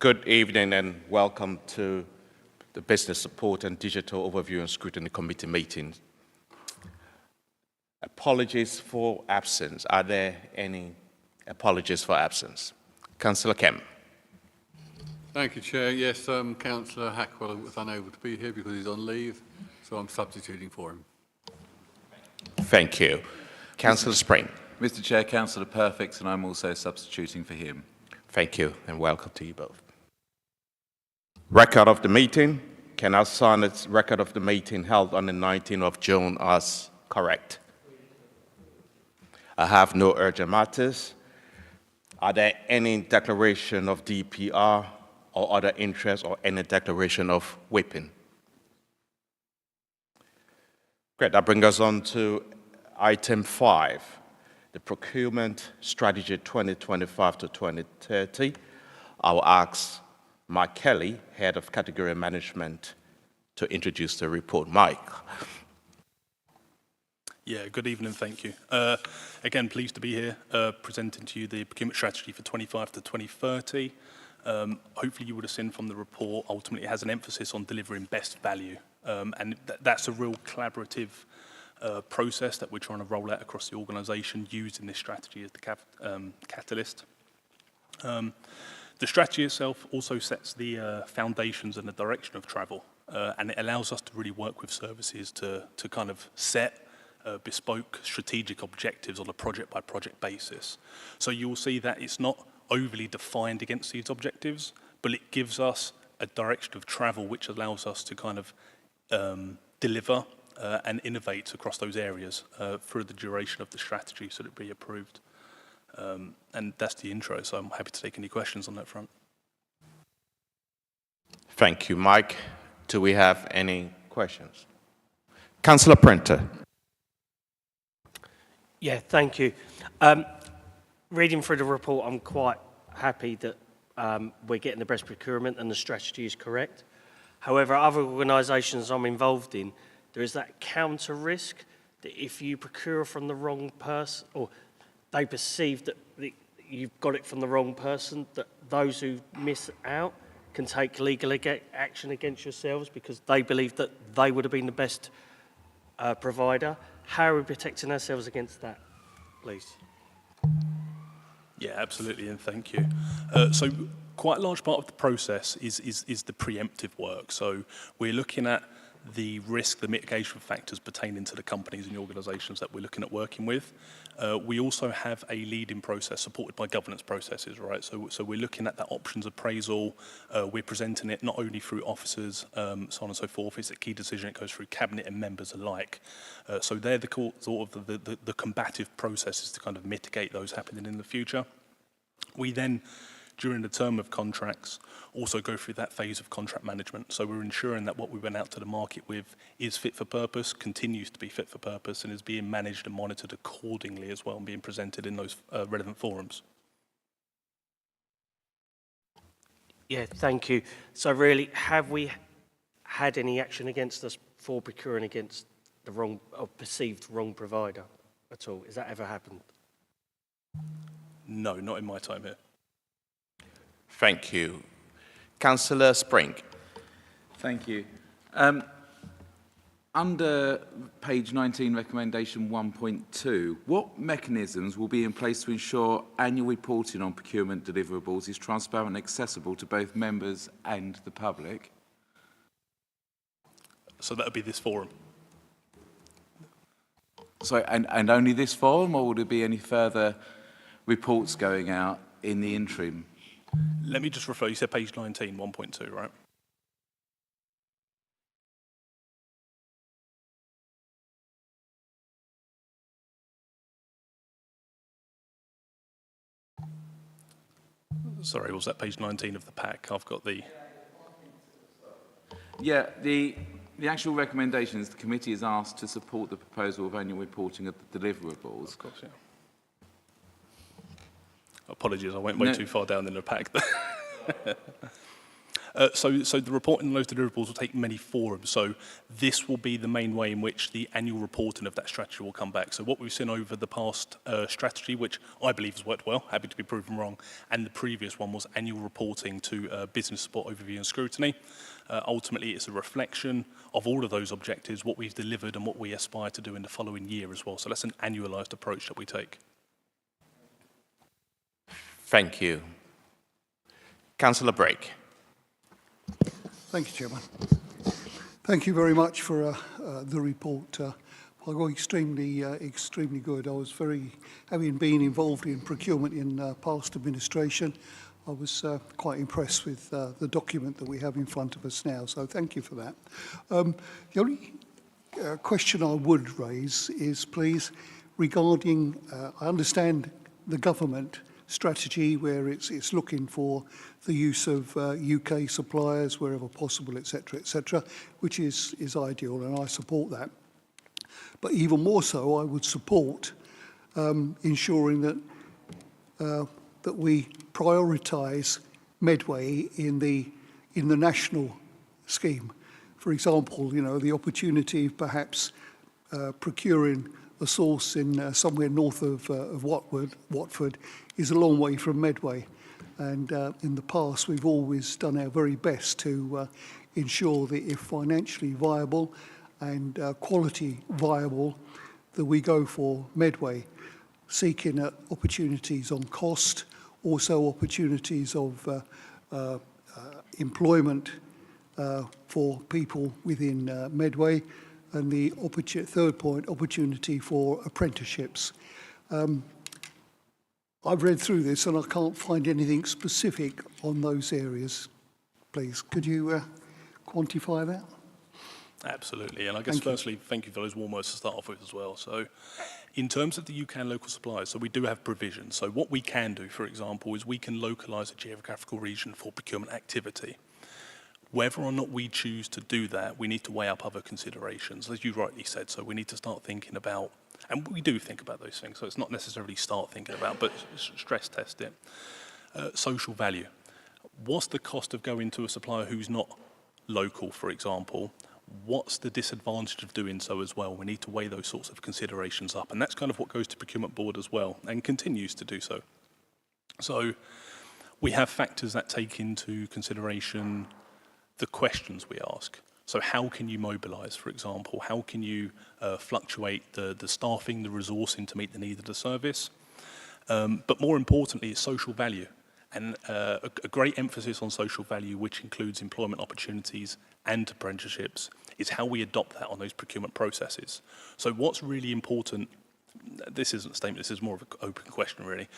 Good evening and welcome to the Business Support and Digital Overview and Scrutiny Committee meeting. Apologies for absence. Are there any apologies for absence? Councillor Kemp. Thank you, Chair. Yes, Councillor Hackwell was unable to be here because he's on leave, so I'm substituting for him. Thank you. Councillor Spring. Mr. Chair, Councillor Perfect, and I'm also substituting for him. Thank you and welcome to you both. Record of the meeting. Can I sign the record of the meeting held on the 19th of June as correct? I have no urgent matters. Are there any declaration of DPR or other interest or any declaration of whipping? Great, that brings us on to item 5, the Procurement Strategy 2025 to 2030. I will ask Mike Kelly, Head of Category Management, to introduce the report. Mike. Yeah, good evening, thank you. Again, pleased to be here presenting to you the Procurement Strategy for 25 to 2030. Hopefully you would have seen from the report, ultimately it has an emphasis on delivering best value. And that's a real collaborative process that we're trying to roll out across the organisation using this strategy as the catalyst. The strategy itself also sets the foundations and the direction of travel, and it allows us to really work with services to kind of set bespoke strategic objectives on a project-by-project basis. So you'll see that it's not overly defined against these objectives, but it gives us a direction of travel which allows us to kind of deliver and innovate across those areas through the duration of the strategy so that it be approved. And that's the intro, so I'm happy to take any questions on that front. Thank you, Mike. Do we have any questions? Councillor Printer. Yeah, thank you. Reading through the report, I'm quite happy that we're getting the best procurement and the strategy is correct. However, other organisations I'm involved in, there is that counter risk that if you procure from the wrong person, or they perceive that you've got it from the wrong person, that those who miss out can take legal action against yourselves because they believe that they would have been the best provider. How are we protecting ourselves against that, please? Yeah, absolutely, and thank you. So quite a large part of the process is the preemptive work. So we're looking at the risk, the mitigation factors pertaining to the companies and the organisations that we're looking at working with. We also have a leading process supported by governance processes, right? So we're looking at that options appraisal. We're presenting it not only through officers, so on and so forth. It's a key decision. It goes through cabinet and members alike. So they're the sort of the combative processes to kind of mitigate those happening in the future. We then, during the term of contracts, also go through that phase of contract management. So we're ensuring that what we went out to the market with is fit for purpose, continues to be fit for purpose, and is being managed and monitored accordingly as well and being presented in those relevant forums. Yeah, thank you. So really, have we had any action against us for procuring against the wrong or perceived wrong provider at all? Has that ever happened? No, not in my time here. Thank you. Councillor Spring. Thank you. Under page 19, recommendation 1.2, what mechanisms will be in place to ensure annual reporting on procurement deliverables is transparent and accessible to both members and the public? So that would be this forum. So, and only this forum, or will there be any further reports going out in the interim? Let me just refer, you said page 19, 1.2, right? Sorry, was that page 19 of the pack? I've got the... Yeah, the actual recommendations, the committee is asked to support the proposal of annual reporting of the deliverables. Of course, yeah. Apologies, I went way too far down in the pack. So the reporting on those deliverables will take many forums. So this will be the main way in which the annual reporting of that strategy will come back. So what we've seen over the past strategy, which I believe has worked well, happy to be proven wrong, and the previous one was annual reporting to business support overview and scrutiny. Ultimately, it's a reflection of all of those objectives, what we've delivered and what we aspire to do in the following year as well. So that's an annualised approach that we take. Thank you. Councillor Brake. Thank you, Chairman. Thank you very much for the report. Extremely good. I was having been involved in procurement in past administration, I was quite impressed with the document that we have in front of us now, so thank you for that. The only question I would raise is, please, regarding, I understand the government strategy where it's looking for the use of UK suppliers wherever possible, etc., which is ideal, and I support that. But even more so, I would support ensuring that that we prioritise Medway in the national scheme. For example, you know, the opportunity of perhaps procuring a source in somewhere north of Watford is a long way from Medway. And in the past, we've always done our very best to ensure that if financially viable and quality viable, that we go for Medway, seeking opportunities on cost, also opportunities of employment for people within Medway, and the third point, opportunity for apprenticeships. I've read through this and I can't find anything specific on those areas. Please, could you quantify that? Absolutely, and I guess firstly, thank you for those warm words to start off with as well. So in terms of the UK and local suppliers, so we do have provisions. So what we can do, for example, is we can localise a geographical region for procurement activity. Whether or not we choose to do that, we need to weigh up other considerations, as you rightly said. So we need to start thinking about, and we do think about those things, so it's not necessarily start thinking about, but stress test it. Social value. What's the cost of going to a supplier who's not local, for example? What's the disadvantage of doing so as well? We need to weigh those sorts of considerations up, and that's kind of what goes to procurement board as well, and continues to do so. So we have factors that take into consideration the questions we ask. So how can you mobilise, for example? How can you fluctuate the staffing, the resourcing to meet the need of the service? But more importantly, it's social value. And a great emphasis on social value, which includes employment opportunities and apprenticeships, is how we adopt that on those procurement processes. So what's really important, this isn't a statement, this is more of an open question really.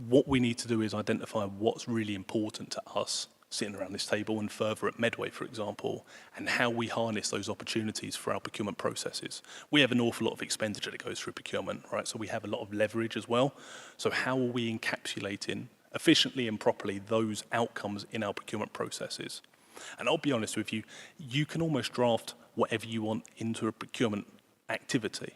What we need to do is identify what's really important to us sitting around this table and further at Medway, for example, and how we harness those opportunities for our procurement processes. We have an awful lot of expenditure that goes through procurement, right? So we have a lot of leverage as well. So how are we encapsulating efficiently and properly those outcomes in our procurement processes? And I'll be honest with you, you can almost draft whatever you want into a procurement activity.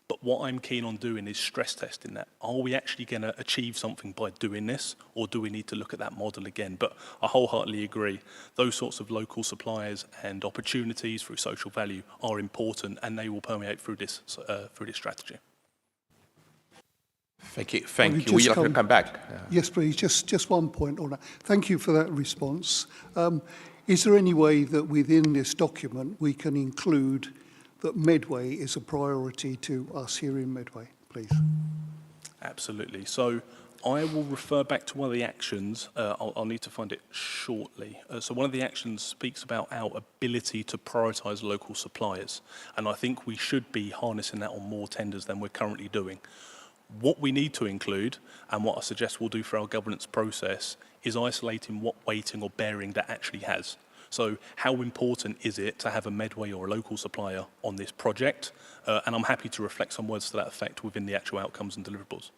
But what I'm keen on doing is stress testing that. Are we actually going to achieve something by doing this, or do we need to look at that model again? But I wholeheartedly agree. Those sorts of local suppliers and opportunities through social value are important, and they will permeate through this strategy. Thank you. Thank you. Will you like to come back? Yes, please. Just one point on that. Thank you for that response. Is there any way that within this document we can include that Medway is a priority to us here in Medway, please? Absolutely. So I will refer back to one of the actions. I'll need to find it shortly. So one of the actions speaks about our ability to prioritise local suppliers. And I think we should be harnessing that on more tenders than we're currently doing. What we need to include, and what I suggest we'll do for our governance process, is isolating what weighting or bearing that actually has. So how important is it to have a Medway or a local supplier on this project? And I'm happy to reflect some words to that effect within the actual outcomes and deliverables.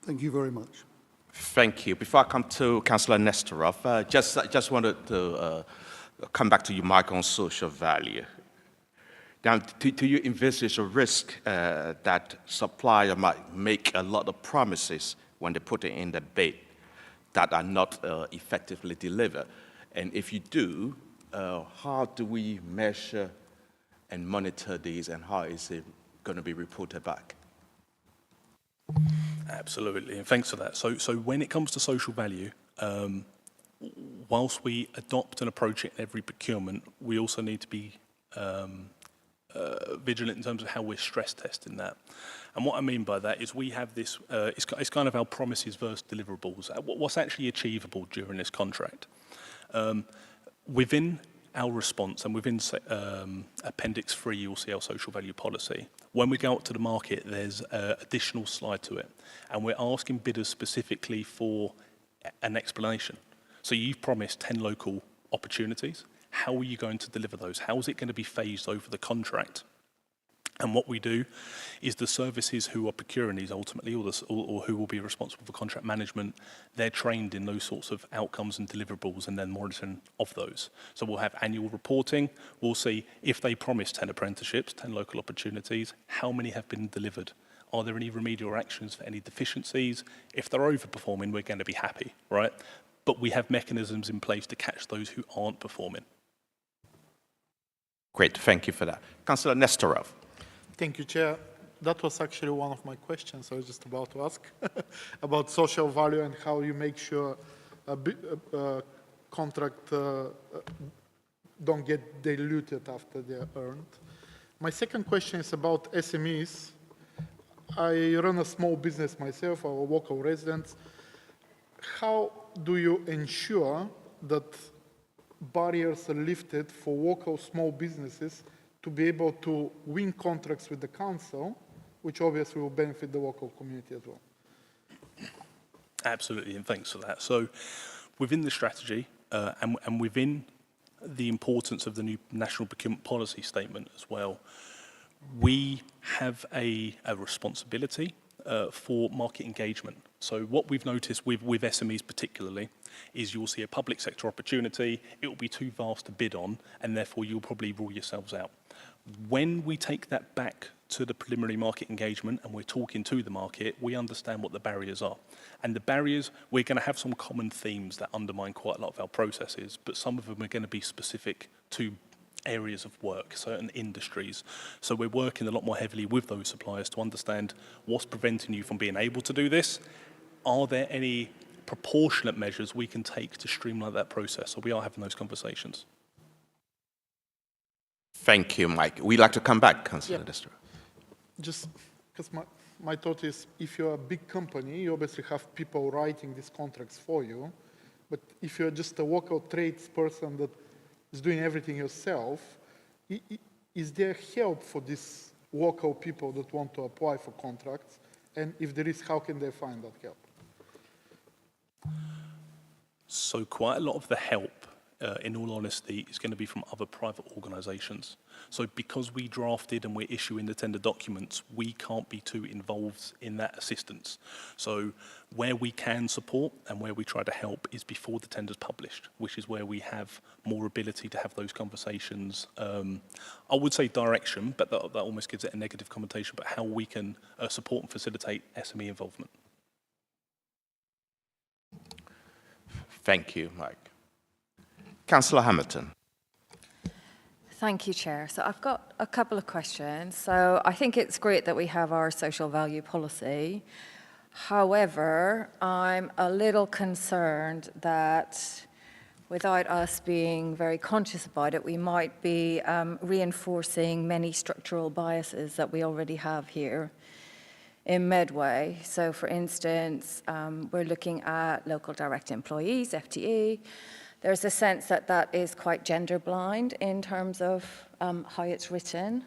Thank you very much. Thank you. Before I come to Councillor Nestorov, just wanted to come back to you, Mike, on social value. Now, do you envisage a risk that supplier might make a lot of promises when they put it in the bid that are not effectively delivered? And if you do, how do we measure and monitor these, and how is it going to be reported back? Absolutely, and thanks for that. So when it comes to social value, whilst we adopt and approach it in every procurement, we also need to be vigilant in terms of how we're stress testing that. And what I mean by that is we have this, it's kind of our promises versus deliverables. What's actually achievable during this contract? Within our response and within Appendix 3, you'll see our social value policy. When we go out to the market, there's an additional slide to it. And we're asking bidders specifically for an explanation. So you've promised 10 local opportunities. How are you going to deliver those? How is it going to be phased over the contract? And what we do is the services who are procuring these ultimately, or who will be responsible for contract management, they're trained in those sorts of outcomes and deliverables and then monitoring of those. So we'll have annual reporting. We'll see if they promise 10 apprenticeships, 10 local opportunities, how many have been delivered? Are there any remedial actions for any deficiencies? If they're overperforming, we're going to be happy, right? But we have mechanisms in place to catch those who aren't performing. Great, thank you for that. Councillor Nestorov. Thank you, Chair. That was actually one of my questions I was just about to ask about social value and how you make sure a contract don't get diluted after they're earned. My second question is about SMEs. I run a small business myself, our local residents. How do you ensure that barriers are lifted for local small businesses to be able to win contracts with the council, which obviously will benefit the local community as well? Absolutely, and thanks for that. So within the strategy and within the importance of the new National Procurement Policy Statement as well, we have a responsibility for market engagement. So what we've noticed with SMEs particularly is you'll see a public sector opportunity, it will be too vast to bid on, and therefore you'll probably rule yourselves out. When we take that back to the preliminary market engagement and we're talking to the market, we understand what the barriers are. And the barriers, we're going to have some common themes that undermine quite a lot of our processes, but some of them are going to be specific to areas of work, certain industries. So we're working a lot more heavily with those suppliers to understand what's preventing you from being able to do this. Are there any proportionate measures we can take to streamline that process? So we are having those conversations. Thank you, Mike. We'd like to come back, Councillor Destra. Just because my thought is, if you're a big company, you obviously have people writing these contracts for you. But if you're just a local tradesperson that is doing everything yourself, is there help for these local people that want to apply for contracts? And if there is, how can they find that help? So quite a lot of the help, in all honesty, is going to be from other private organisations. So because we drafted and we're issuing the tender documents, we can't be too involved in that assistance. So where we can support and where we try to help is before the tender's published, which is where we have more ability to have those conversations. I would say direction, but that almost gives it a negative connotation, but how we can support and facilitate SME involvement. Thank you, Mike. Councillor Hamilton. Thank you, Chair. So I've got a couple of questions. So I think it's great that we have our social value policy. However, I'm a little concerned that without us being very conscious about it, we might be reinforcing many structural biases that we already have here in Medway. So for instance, we're looking at local direct employees, FTE. There's a sense that that is quite gender blind in terms of how it's written.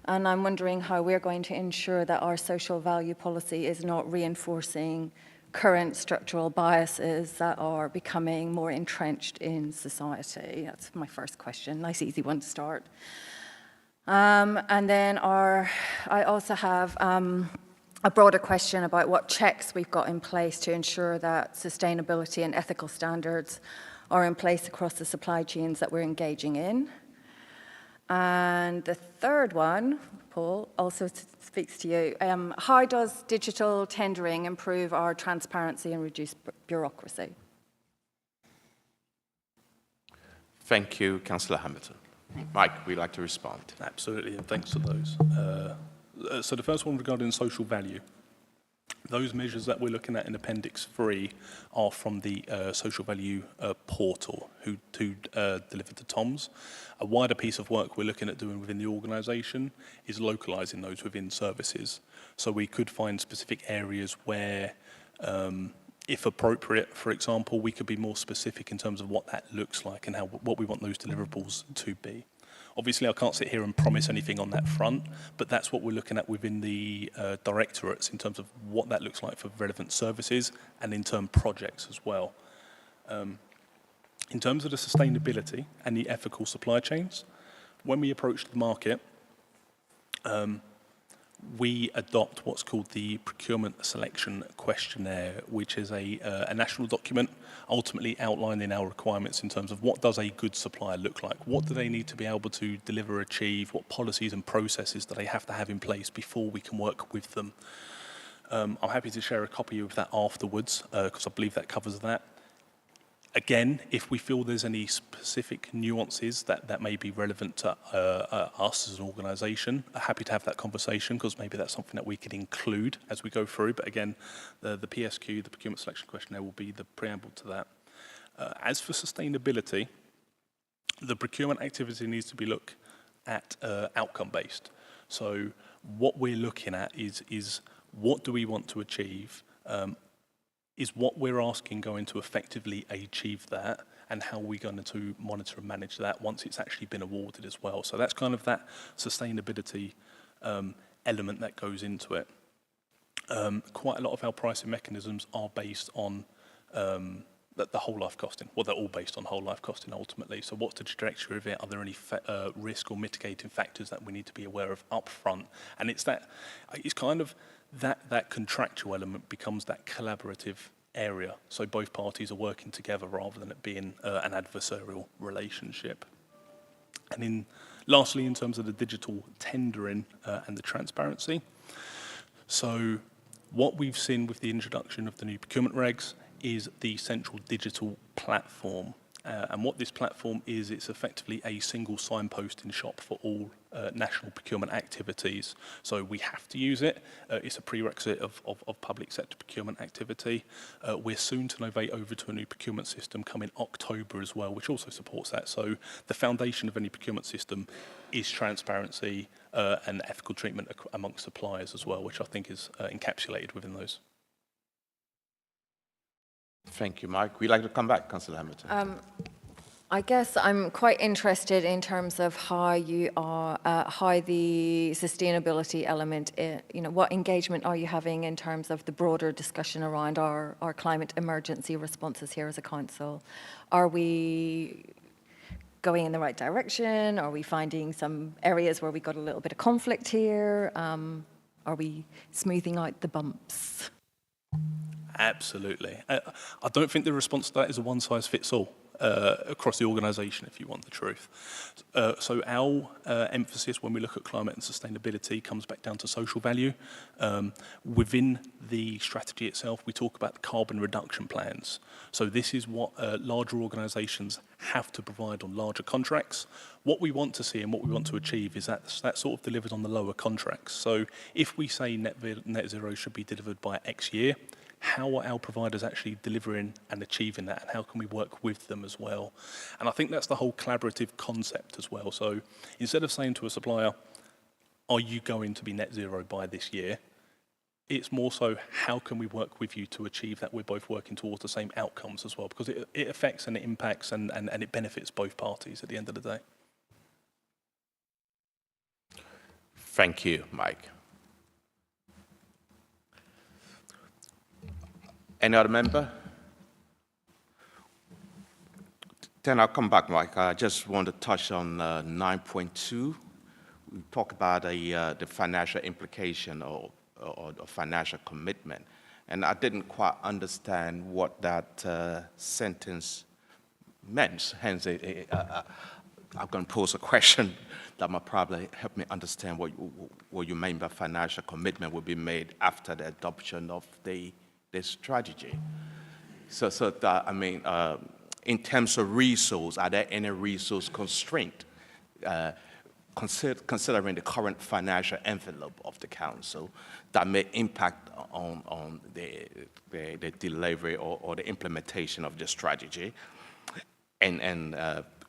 And I'm wondering how we're going to ensure that our social value policy is not reinforcing current structural biases that are becoming more entrenched in society. That's my first question. Nice, easy one to start. And then I also have a broader question about what checks we've got in place to ensure that sustainability and ethical standards are in place across the supply chains that we're engaging in. And the third one, Paul, also speaks to you. How does digital tendering improve our transparency and reduce bureaucracy? Thank you, Councillor Hamilton. Mike, would you like to respond? Absolutely, and thanks for those. So the first one regarding social value. Those measures that we're looking at in Appendix 3 are from the social value portal who delivered to Tom's. A wider piece of work we're looking at doing within the organisation is localising those within services. So we could find specific areas where, if appropriate, for example, we could be more specific in terms of what that looks like and what we want those deliverables to be. Obviously, I can't sit here and promise anything on that front, but that's what we're looking at within the directorates in terms of what that looks like for relevant services and in turn projects as well. In terms of the sustainability and the ethical supply chains, when we approach the market, we adopt what's called the Procurement Selection Questionnaire, which is a national document ultimately outlining our requirements in terms of what does a good supplier look like, what do they need to be able to deliver, achieve, what policies and processes do they have to have in place before we can work with them. I'm happy to share a copy of that afterwards because I believe that covers that. Again, if we feel there's any specific nuances that may be relevant to us as an organisation, I'm happy to have that conversation because maybe that's something that we could include as we go through. But again, the PSQ, the Procurement Selection Questionnaire, will be the preamble to that. As for sustainability, the procurement activity needs to be looked at outcome-based. So what we're looking at is what do we want to achieve? Is what we're asking going to effectively achieve that, and how are we going to monitor and manage that once it's actually been awarded as well. So that's kind of that sustainability element that goes into it. Quite a lot of our pricing mechanisms are based on the whole life costing. Well, they're all based on whole life costing ultimately. So what's the trajectory of it? Are there any risk or mitigating factors that we need to be aware of up front? And it's kind of that contractual element becomes that collaborative area. So both parties are working together rather than it being an adversarial relationship. And lastly, in terms of the digital tendering and the transparency. So what we've seen with the introduction of the new procurement regs is the central digital platform. And what this platform is, it's effectively a single signposting shop for all national procurement activities. So we have to use it. It's a prerequisite of public sector procurement activity. We're soon to novate over to a new procurement system coming October as well, which also supports that. So the foundation of any procurement system is transparency and ethical treatment amongst suppliers as well, which I think is encapsulated within those. Thank you, Mike. We'd like to come back, Councillor Hamilton. I guess I'm quite interested in terms of how you are, how the sustainability element, what engagement are you having in terms of the broader discussion around our climate emergency responses here as a council? Are we going in the right direction? Are we finding some areas where we got a little bit of conflict here? Are we smoothing out the bumps? Absolutely. I don't think the response to that is a one-size-fits-all across the organisation, if you want the truth. So our emphasis when we look at climate and sustainability comes back down to social value. Within the strategy itself, we talk about the carbon reduction plans. So this is what larger organisations have to provide on larger contracts. What we want to see and what we want to achieve is that sort of delivered on the lower contracts. So if we say net zero should be delivered by X year, how are our providers actually delivering and achieving that, and how can we work with them as well? And I think that's the whole collaborative concept as well. So instead of saying to a supplier, are you going to be net zero by this year? It's more so, how can we work with you to achieve that we're both working towards the same outcomes as well? Because it affects and it impacts and it benefits both parties at the end of the day. Thank you, Mike. Any other member? Then I'll come back, Mike. I just want to touch on 9.2. We talk about the financial implication or financial commitment. And I didn't quite understand what that sentence meant. Hence, I'm going to pose a question that might probably help me understand what you mean by financial commitment will be made after the adoption of this strategy. So that, I mean, In terms of resource, are there any resource constraint, considering the current financial envelope of the council, that may impact on the delivery or the implementation of the strategy? And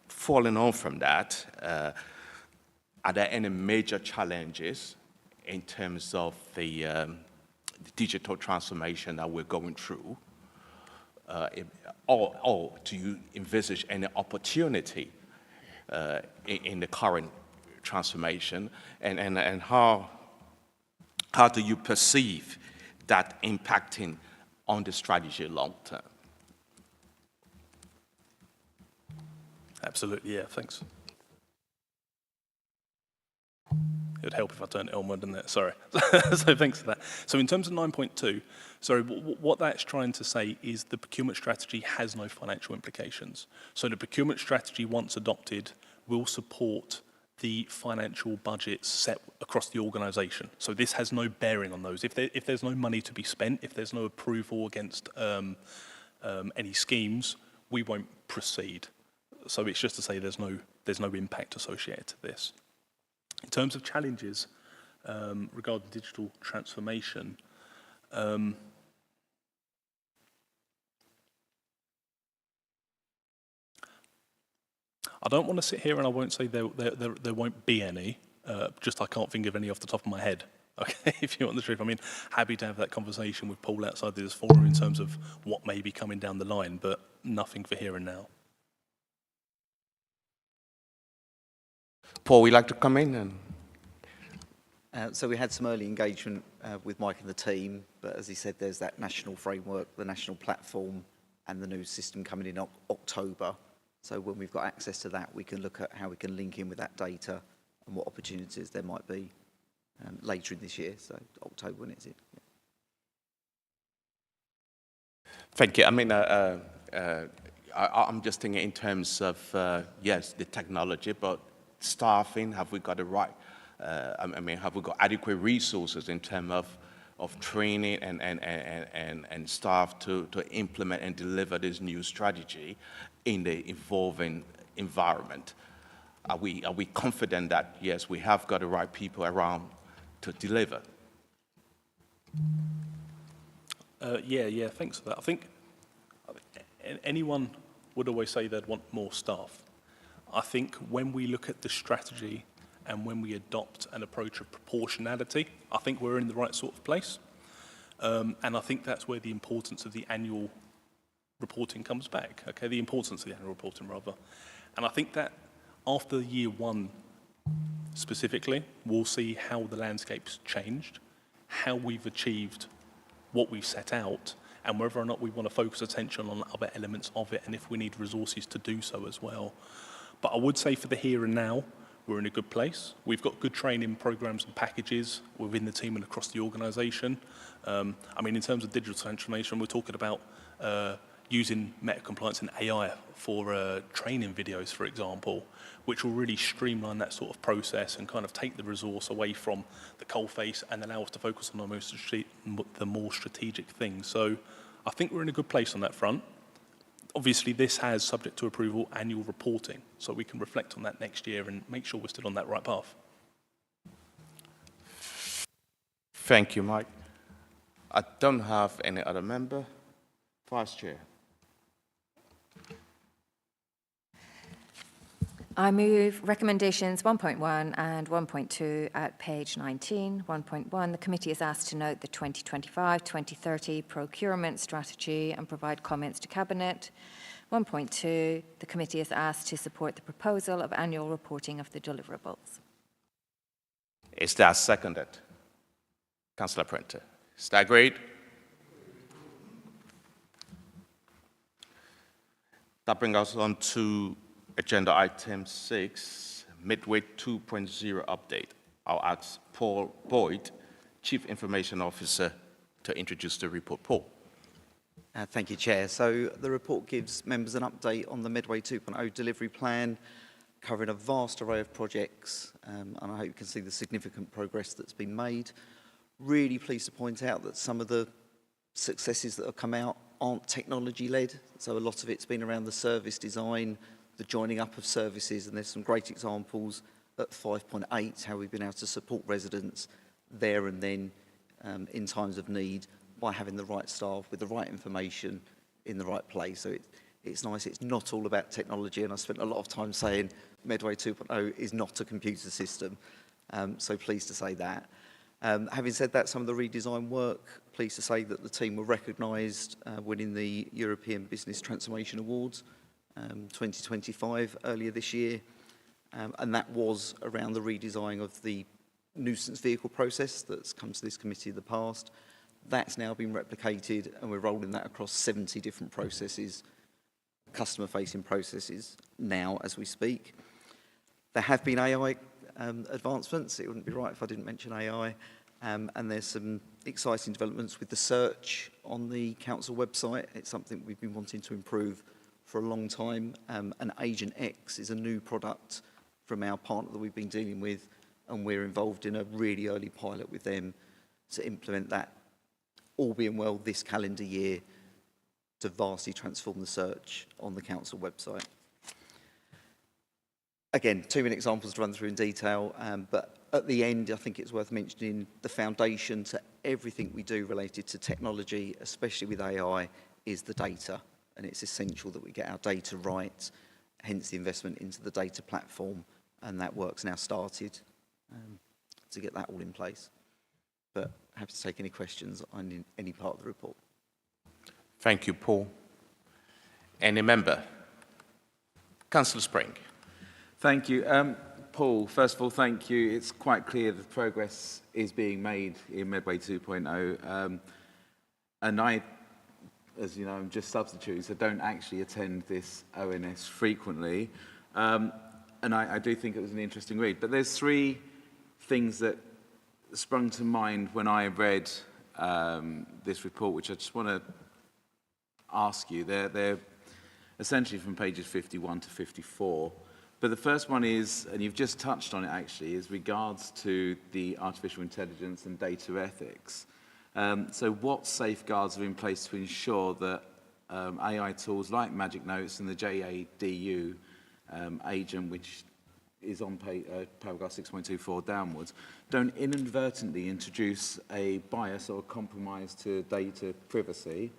following on from that, are there any major challenges in terms of the digital transformation that we're going through? Or do you envisage any opportunity in the current transformation? And how do you perceive that impacting on the strategy long term? Absolutely, yeah, thanks. It would help if I turned it on, wouldn't it? Sorry. So thanks for that. So in terms of 9.2, sorry, what that's trying to say is the procurement strategy has no financial implications. So the procurement strategy, once adopted, will support the financial budgets set across the organisation. So this has no bearing on those. If there's no money to be spent, if there's no approval against any schemes, we won't proceed. So it's just to say there's no impact associated to this. In terms of challenges regarding digital transformation, I don't want to sit here and I won't say there won't be any, just I can't think of any off the top of my head. Okay, if you want the truth. I mean, happy to have that conversation with Paul outside this forum in terms of what may be coming down the line, but nothing for here and now. Paul, would you like to come in? And So we had some early engagement with Mike and the team, but as he said, there's that national framework, the national platform, and the new system coming in October. So when we've got access to that, we can look at how we can link in with that data and what opportunities there might be later in this year. So October, when is it? Yeah. thank you. I mean, I'm just thinking in terms of, yes, the technology, but staffing, have we got the right, I mean, have we got adequate resources in terms of training and staff to implement and deliver this new strategy in the evolving environment? Are we confident that, yes, we have got the right people around to deliver? Yeah, thanks for that. I think anyone would always say they'd want more staff. I think when we look at the strategy and when we adopt an approach of proportionality, I think we're in the right sort of place. And I think that's where the importance of the annual reporting comes back, okay? The importance of the annual reporting, rather. And I think that after year one, specifically, we'll see how the landscape's changed, how we've achieved what we've set out, and whether or not we want to focus attention on other elements of it, and if we need resources to do so as well. But I would say for the here and now, we're in a good place. We've got good training programs and packages within the team and across the organisation. I mean, in terms of digital transformation, we're talking about using meta compliance and AI for training videos, for example, which will really streamline that sort of process and kind of take the resource away from the coalface and allow us to focus on the more strategic things. So I think we're in a good place on that front. Obviously, this has, subject to approval, annual reporting, so we can reflect on that next year and make sure we're still on that right path. Thank you, Mike. I don't have any other member. Vice Chair. I move recommendations 1.1 and 1.2 at page 19. 1.1, the committee is asked to note the 2025-2030 procurement strategy and provide comments to Cabinet. 1.2, the committee is asked to support the proposal of annual reporting of the deliverables. Is that seconded? Councillor Prenter. Is that agreed? That brings us on to agenda item 6, Medway 2.0 update. I'll ask Paul Boyd, Chief Information Officer, to introduce the report. Paul. Thank you, Chair. So the report gives members an update on the Medway 2.0 delivery plan, covering a vast array of projects, and I hope you can see the significant progress that's been made. Really pleased to point out that some of the successes that have come out aren't technology-led, so a lot of it's been around the service design, the joining up of services, and there's some great examples at 5.8, how we've been able to support residents there and then in times of need by having the right staff with the right information in the right place. So it's nice, it's not all about technology, and I spent a lot of time saying Medway 2.0 is not a computer system, so pleased to say that. Having said that, some of the redesign work, pleased to say that the team were recognised winning the European Business Transformation Awards 2025 earlier this year, and that was around the redesign of the nuisance vehicle process that's come to this committee in the past. That's now been replicated, and we're rolling that across 70 different processes, customer-facing processes now as we speak. There have been AI advancements. It wouldn't be right if I didn't mention AI. And there's some exciting developments with the search on the council website. It's something we've been wanting to improve for a long time. And Agent X is a new product from our partner that we've been dealing with, and we're involved in a really early pilot with them to implement that, all being well, this calendar year, to vastly transform the search on the council website. Again, too many examples to run through in detail, but at the end, I think it's worth mentioning the foundation to everything we do related to technology, especially with AI, is the data. And it's essential that we get our data right, hence the investment into the data platform, and that work's now started to get that all in place. But happy to take any questions on any part of the report. Thank you, Paul. Any member? Councillor Spring. Thank you. Paul, first of all, thank you. It's quite clear that progress is being made in Medway 2.0. And I, as you know, I'm just substituting, so don't actually attend this ONS frequently. And I do think it was an interesting read. But there's three things that sprung to mind when I read this report, which I just want to ask you. They're essentially from pages 51 to 54. But the first one is, and you've just touched on it actually, is regards to the artificial intelligence and data ethics. So what safeguards are in place to ensure that AI tools like Magic Notes and the JADU agent, which is on paragraph 6.24 downwards, don't inadvertently introduce a bias or a compromise to data privacy?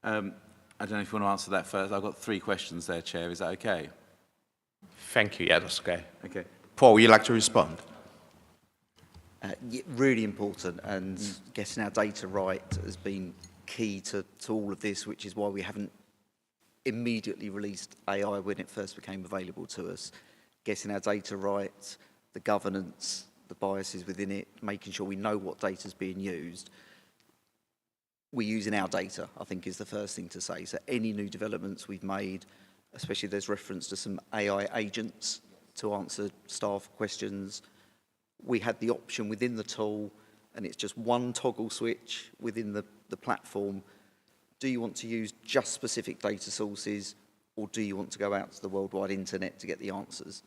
I don't know if you want to answer that first. I've got three questions there, Chair. Is that okay? Thank you. Yeah, that's okay. Okay. Paul, would you like to respond? Really important, and getting our data right has been key to all of this, which is why we haven't immediately released AI when it first became available to us. Getting our data right, the governance, the biases within it, making sure we know what data is being used. We're using our data, I think, is the first thing to say. So any new developments we've made, especially there's reference to some AI agents to answer staff questions. We had the option within the tool, and it's just one toggle switch within the platform. Do you want to use just specific data sources, or do you want to go out to the worldwide internet to get the answers?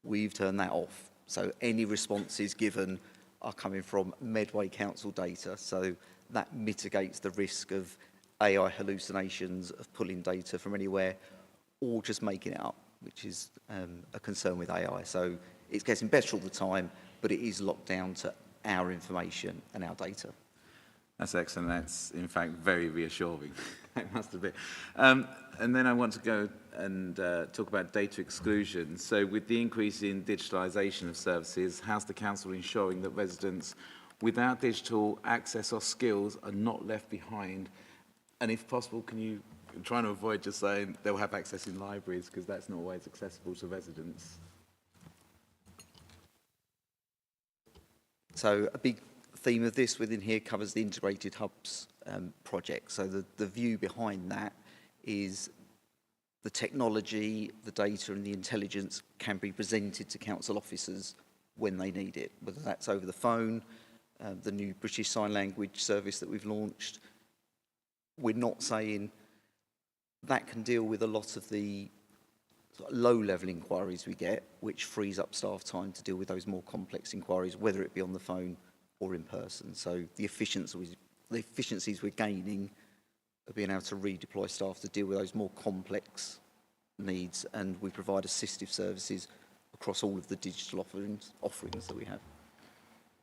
We've turned that off. So any responses given are coming from Medway Council data. So that mitigates the risk of AI hallucinations, of pulling data from anywhere, or just making it up, which is a concern with AI. So it's getting better all the time, but it is locked down to our information and our data. That's excellent. That's, in fact, very reassuring. It must have been. And then I want to go and talk about data exclusion. So with the increase in digitalisation of services, how's the council ensuring that residents without digital access or skills are not left behind? And if possible, can you try to avoid just saying they'll have access in libraries, because that's not always accessible to residents? So a big theme of this within here covers the Integrated Hubs project. So the view behind that is the technology, the data and the intelligence can be presented to council officers when they need it, whether that's over the phone, the new British Sign Language service that we've launched. We're not saying that can deal with a lot of the sort of low-level inquiries we get, which frees up staff time to deal with those more complex inquiries, whether it be on the phone or in person. So the efficiencies we're gaining of being able to redeploy staff to deal with those more complex needs, and we provide assistive services across all of the digital offerings that we have.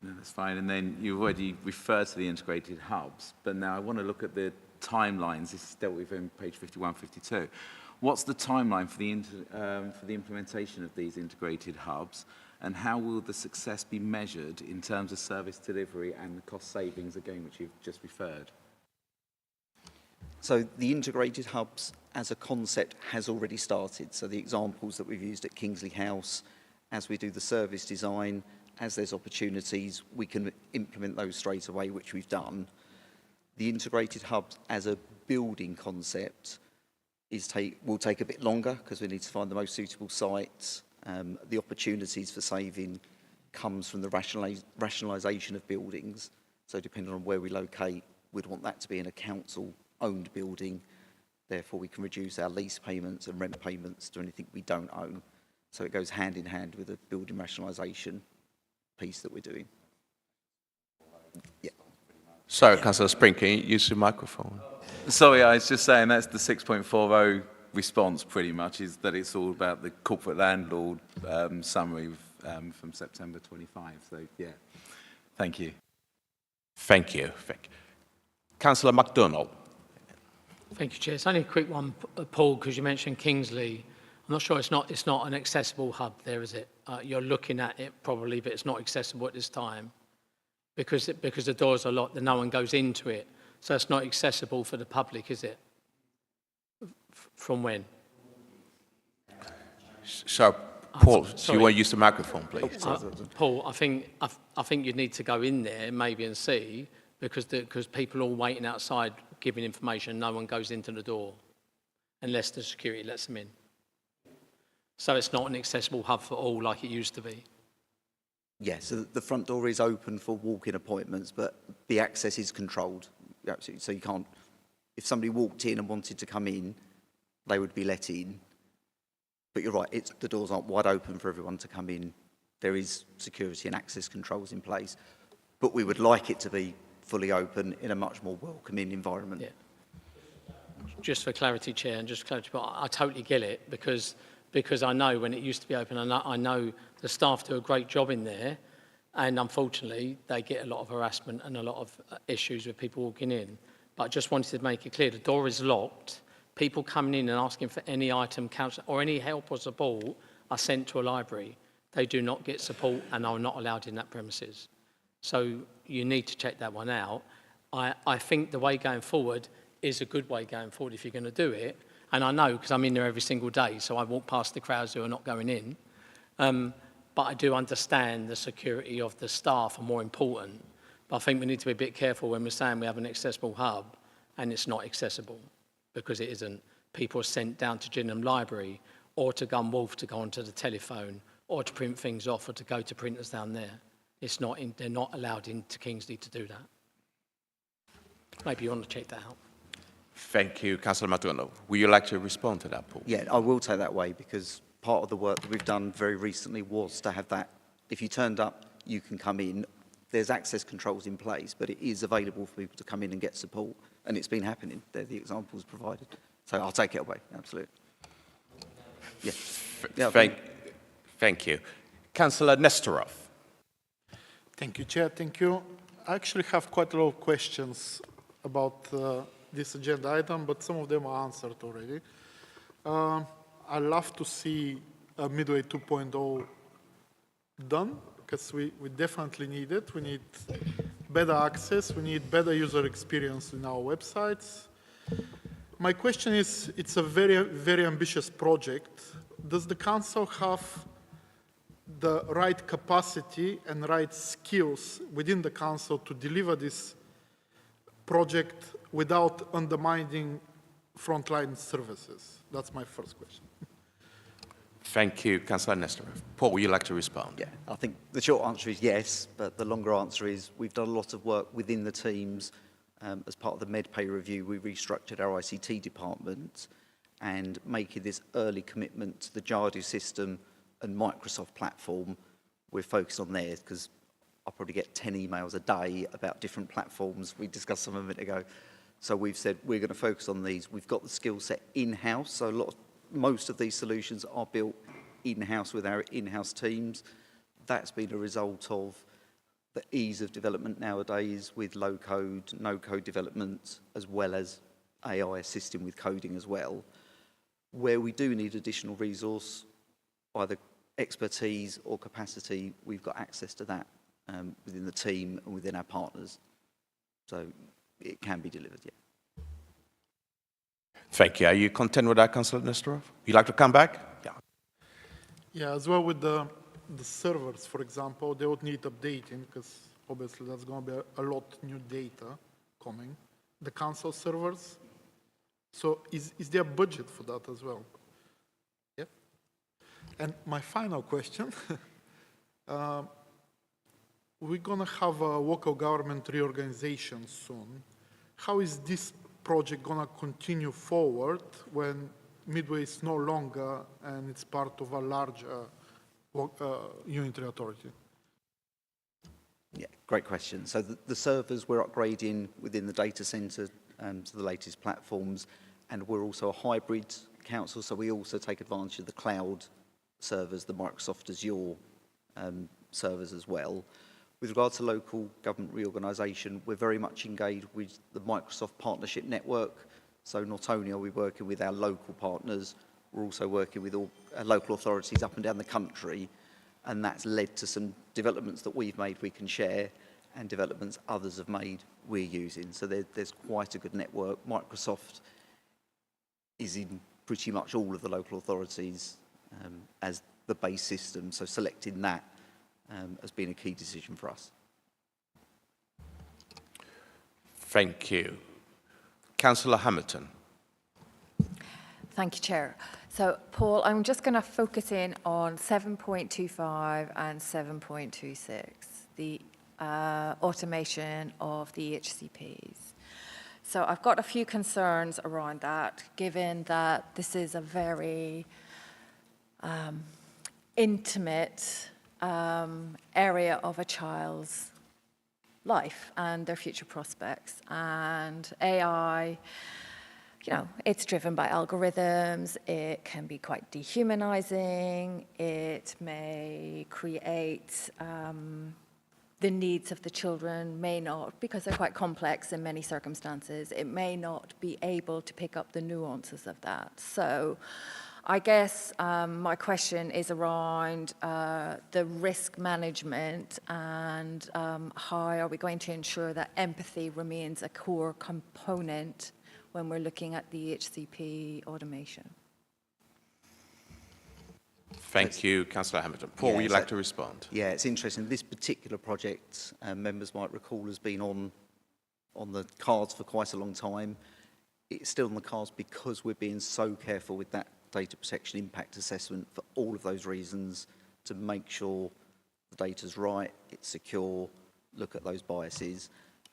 No, that's fine. And then you already referred to the integrated hubs, but now I want to look at the timelines. This is dealt with in page 51, 52. What's the timeline for the implementation of these integrated hubs, and how will the success be measured in terms of service delivery and the cost savings, again, which you've just referred? So the integrated hubs as a concept has already started. So the examples that we've used at Kingsley House, as we do the service design, as there's opportunities, we can implement those straight away, which we've done. The integrated hubs as a building concept will take a bit longer because we need to find the most suitable sites. The opportunities for saving comes from the rationalisation of buildings. So depending on where we locate, we'd want that to be in a council-owned building. Therefore, we can reduce our lease payments and rent payments to anything we don't own. So it goes hand in hand with the building rationalisation piece that we're doing. Yeah. Sorry, Councillor Spring, can you use your microphone? Sorry, I was just saying that's the 6.40 response pretty much, is that it's all about the corporate landlord summary from September 25. So, yeah, thank you. Thank you. Councillor MacDonald. Thank you, Chair. It's only a quick one, Paul, because you mentioned Kingsley. I'm not sure it's not an accessible hub there, is it? You're looking at it probably, but it's not accessible at this time because the doors are locked and no one goes into it. So it's not accessible for the public, is it? From when? So, Paul, do you want to use the microphone, please? Paul, I think you need to go in there maybe and see, because people are all waiting outside giving information, no one goes into the door unless the security lets them in. So it's not an accessible hub for all like it used to be. Yeah, so the front door is open for walk-in appointments, but the access is controlled. Absolutely. So you can't, if somebody walked in and wanted to come in, they would be let in. But you're right, the doors aren't wide open for everyone to come in. There is security and access controls in place, but we would like it to be fully open in a much more welcoming environment. Yeah. Just for clarity, Chair, and just clarity, but I totally get it because I know when it used to be open, I know the staff do a great job in there, and unfortunately they get a lot of harassment and a lot of issues with people walking in. But I just wanted to make it clear, the door is locked. People coming in and asking for any item, counsel, or any help or support are sent to a library. They do not get support and are not allowed in that premises. So you need to check that one out. I think the way going forward is a good way going forward if you're going to do it. And I know because I'm in there every single day, so I walk past the crowds who are not going in. But I do understand the security of the staff are more important. But I think we need to be a bit careful when we're saying we have an accessible hub and it's not accessible, because it isn't. People are sent down to Gillingham Library or to Gunwolf to go onto the telephone or to print things off or to go to printers down there. They're not allowed into Kingsley to do that. Maybe you want to check that out. Thank you, Councillor MacDonald. Would you like to respond to that, Paul? Yeah, I will take that way, because part of the work that we've done very recently was to have that. If you turned up, you can come in. There's access controls in place, but it is available for people to come in and get support. And it's been happening. They're the examples provided. So I'll take it away, absolutely. Yeah. Thank you. Councillor Nestorov. Thank you, Chair. Thank you. I actually have quite a lot of questions about this agenda item, but some of them are answered already. I love to see Medway 2.0 done, because we definitely need it. We need better access. We need better user experience in our websites. My question is, it's a very, very ambitious project. Does the council have the right capacity and right skills within the council to deliver this project without undermining frontline services? That's my first question. Thank you, Councillor Nestorov. Paul, would you like to respond? Yeah, I think the short answer is yes, but the longer answer is we've done a lot of work within the teams. As part of the Medpay review, we restructured our ICT department, and making this early commitment to the Jardu system and Microsoft platform, we're focused on there, because I probably get 10 emails a day about different platforms. We discussed some a minute ago. So we've said we're going to focus on these. We've got the skill set in-house, so most of these solutions are built in-house with our in-house teams. That's been a result of the ease of development nowadays with low code, no code development, as well as AI assisting with coding as well. Where we do need additional resource, either expertise or capacity, we've got access to that within the team and within our partners. So it can be delivered, yeah. Thank you. Are you content with that, Councillor Nestorov? You'd like to come back? Yeah. Yeah, as well with the servers, for example, they would need updating because obviously there's going to be a lot new data coming. The council servers. So is there a budget for that as well? Yeah. And my final question, we're going to have a local government reorganization soon. How is this project going to continue forward when Medway is no longer and it's part of a larger unitary authority? Yeah, great question. So the servers we're upgrading within the data centre to the latest platforms, and we're also a hybrid council, so we also take advantage of the cloud servers, the Microsoft Azure servers as well. With regard to local government reorganisation, we're very much engaged with the Microsoft Partnership Network. So not only are we working with our local partners, we're also working with all local authorities up and down the country, and that's led to some developments that we've made we can share, and developments others have made we're using. So there's quite a good network. Microsoft is in pretty much all of the local authorities as the base system, so selecting that has been a key decision for us. Thank you. Councillor Hamilton. Thank you, Chair. So, Paul, I'm just going to focus in on 7.25 and 7.26, the automation of the HCPs. So I've got a few concerns around that, given that this is a very intimate area of a child's life and their future prospects. And AI, you know, it's driven by algorithms. It can be quite dehumanizing. It may create the needs of the children may not, because they're quite complex in many circumstances, it may not be able to pick up the nuances of that. So I guess my question is around the risk management and how are we going to ensure that empathy remains a core component when we're looking at the HCP automation? Thank you, Councillor Hamilton. Paul, would you like to respond? Yeah, it's interesting. This particular project, members might recall, has been on the cards for quite a long time. It's still on the cards because we're being so careful with that data protection impact assessment for all of those reasons, to make sure the data's right, it's secure, look at those biases.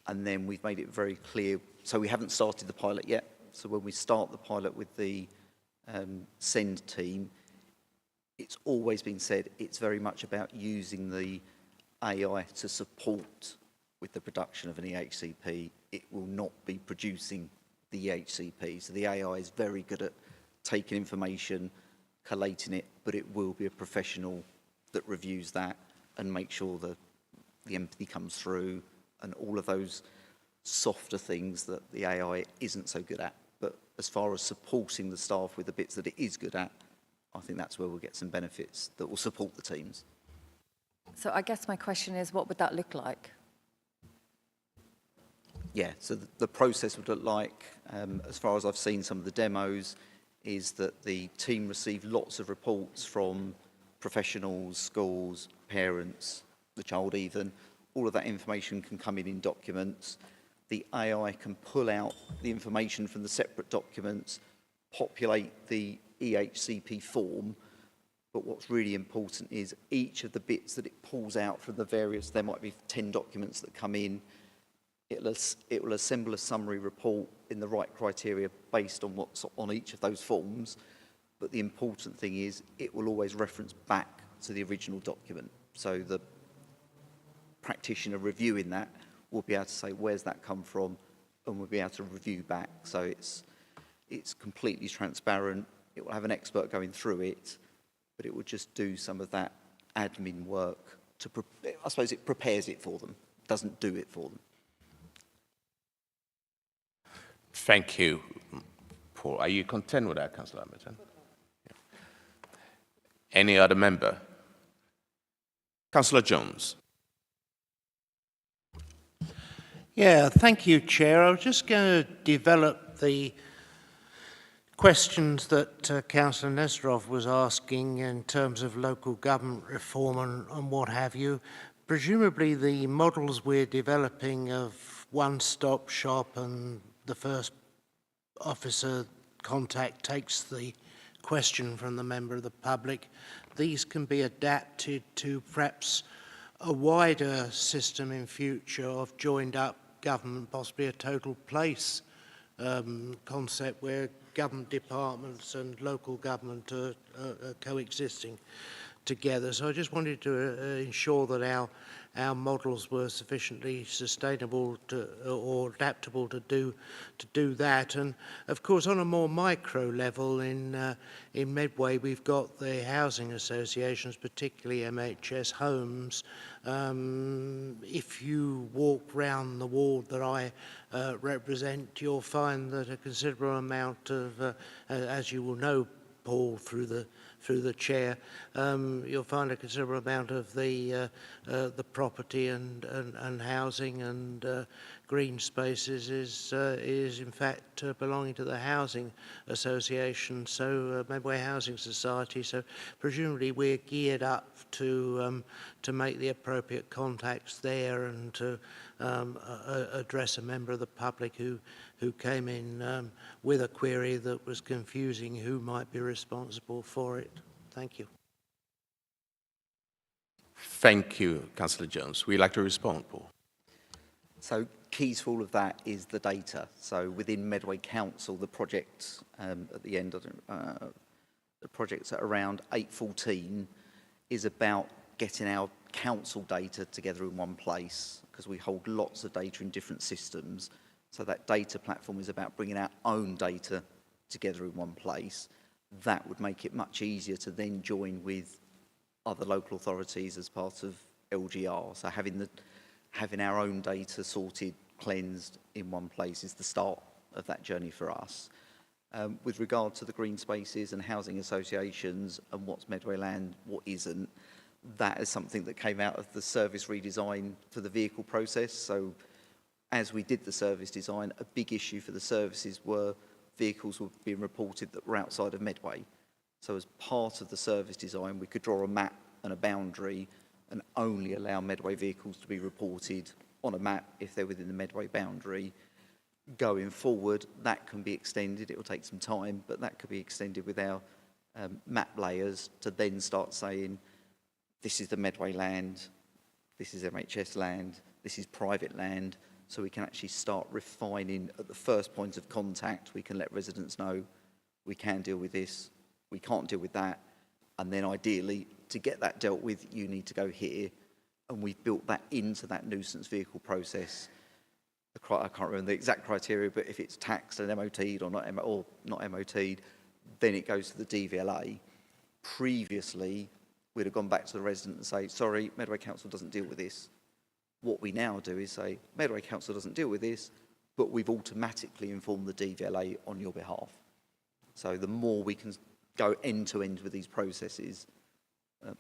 And then we've made it very clear. So we haven't started the pilot yet. So when we start the pilot with the SEND team, it's always been said it's very much about using the AI to support with the production of an EHCP. It will not be producing the EHCP. So the AI is very good at taking information, collating it, but it will be a professional that reviews that and make sure that the empathy comes through and all of those softer things that the AI isn't so good at. But as far as supporting the staff with the bits that it is good at, I think that's where we'll get some benefits that will support the teams. So I guess my question is, what would that look like? Yeah, so the process would look like, as far as I've seen some of the demos, is that the team receive lots of reports from professionals, schools, parents, the child even. All of that information can come in documents. The AI can pull out the information from the separate documents, populate the EHCP form, but what's really important is each of the bits that it pulls out from the various, there might be 10 documents that come in, it will assemble a summary report in the right criteria based on what's on each of those forms, but the important thing is it will always reference back to the original document. So the practitioner reviewing that will be able to say, where's that come from? and we'll be able to review back. So it's completely transparent. It will have an expert going through it, but it will just do some of that admin work to, I suppose it prepares it for them, doesn't do it for them. Thank you, Paul. Are you content with that, Councillor Hamilton? Yeah. Any other member? Councillor Jones. Yeah, thank you, Chair. I was just going to develop the questions that Councillor Nesterov was asking in terms of local government reform and what have you. Presumably the models we're developing of one-stop shop and the first officer contact takes the question from the member of the public, these can be adapted to perhaps a wider system in future of joined up government, possibly a total place concept where government departments and local government are coexisting together. So I just wanted to ensure that our models were sufficiently sustainable or adaptable to do that. And of course, on a more micro level, in Medway, we've got the housing associations, particularly MHS Homes. If you walk round the ward that I represent, you'll find that a considerable amount of, as you will know, Paul, through the chair, you'll find a considerable amount of the property and housing and green spaces is in fact belonging to the housing association, so Medway Housing Society. So presumably we're geared up to make the appropriate contacts there and to address a member of the public who came in with a query that was confusing who might be responsible for it. Thank you. Thank you, Councillor Jones. Would you like to respond, Paul? So key to all of that is the data. So within Medway Council, the project at the end of the project's at around 8:14 is about getting our council data together in one place, because we hold lots of data in different systems. So that data platform is about bringing our own data together in one place. That would make it much easier to then join with other local authorities as part of LGR. So having our own data sorted, cleansed in one place is the start of that journey for us. With regard to the green spaces and housing associations and what's Medway land, what isn't, that is something that came out of the service redesign for the vehicle process. So as we did the service design, a big issue for the services were vehicles were being reported that were outside of Medway. So as part of the service design, we could draw a map and a boundary and only allow Medway vehicles to be reported on a map if they're within the Medway boundary. Going forward, that can be extended. It will take some time, but that could be extended with our map layers to then start saying, this is the Medway land, this is MHS land, this is private land, so we can actually start refining at the first point of contact. We can let residents know we can deal with this, we can't deal with that, and then ideally, to get that dealt with, you need to go here, and we've built that into that nuisance vehicle process. I can't remember the exact criteria, but if it's taxed and MOT'd or not MOT'd, then it goes to the DVLA. Previously, we'd have gone back to the resident and say, sorry, Medway Council doesn't deal with this. What we now do is say, Medway Council doesn't deal with this, but we've automatically informed the DVLA on your behalf. So the more we can go end to end with these processes,